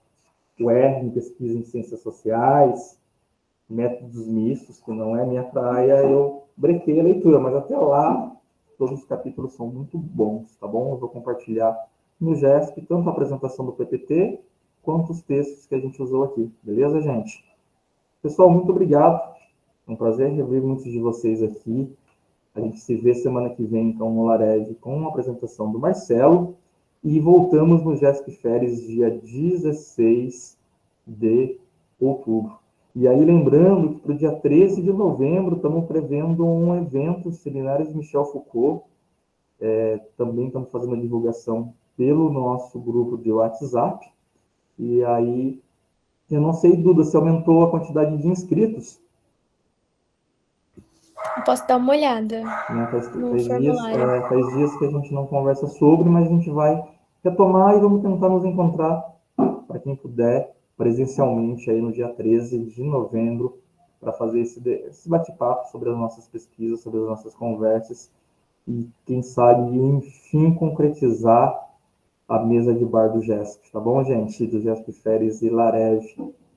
S1: o R em pesquisa em ciências sociais, métodos mistos, que não é minha praia, eu brequei a leitura, mas até lá todos os capítulos são muito bons, tá bom? Eu vou compartilhar no GESP tanto a apresentação do PPT quanto os textos que a gente usou aqui, beleza, gente? Pessoal, muito obrigado. É um prazer rever muitos de vocês aqui. A gente se vê semana que vem, então, no Larev, com a apresentação do Marcelo. E voltamos no GESP Feres, dia 16 de outubro. E aí, lembrando que para o dia 13 de novembro, estamos prevendo um evento, Seminários Michel Foucault. Também estamos fazendo a divulgação pelo nosso grupo de WhatsApp. E aí, eu não sei, Duda, se aumentou a quantidade de inscritos.
S2: Eu posso dar uma olhada
S1: Faz
S2: no
S1: dias,
S2: formulário.
S1: faz dias que a gente não conversa sobre, mas a gente vai retomar e vamos tentar nos encontrar, para quem puder, presencialmente, aí no dia 13 de novembro, para fazer esse bate-papo sobre as nossas pesquisas, sobre as nossas conversas, e quem sabe, enfim, concretizar a mesa de bar do GESP, tá bom, gente? Do GESP Férias e Larev,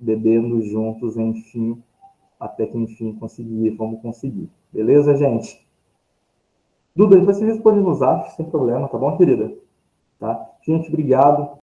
S1: bebendo juntos, enfim, até que enfim vamos conseguir. Beleza, gente? Duda, depois você responde no zap, sem problema, tá bom, querida? Tá? Gente, obrigado.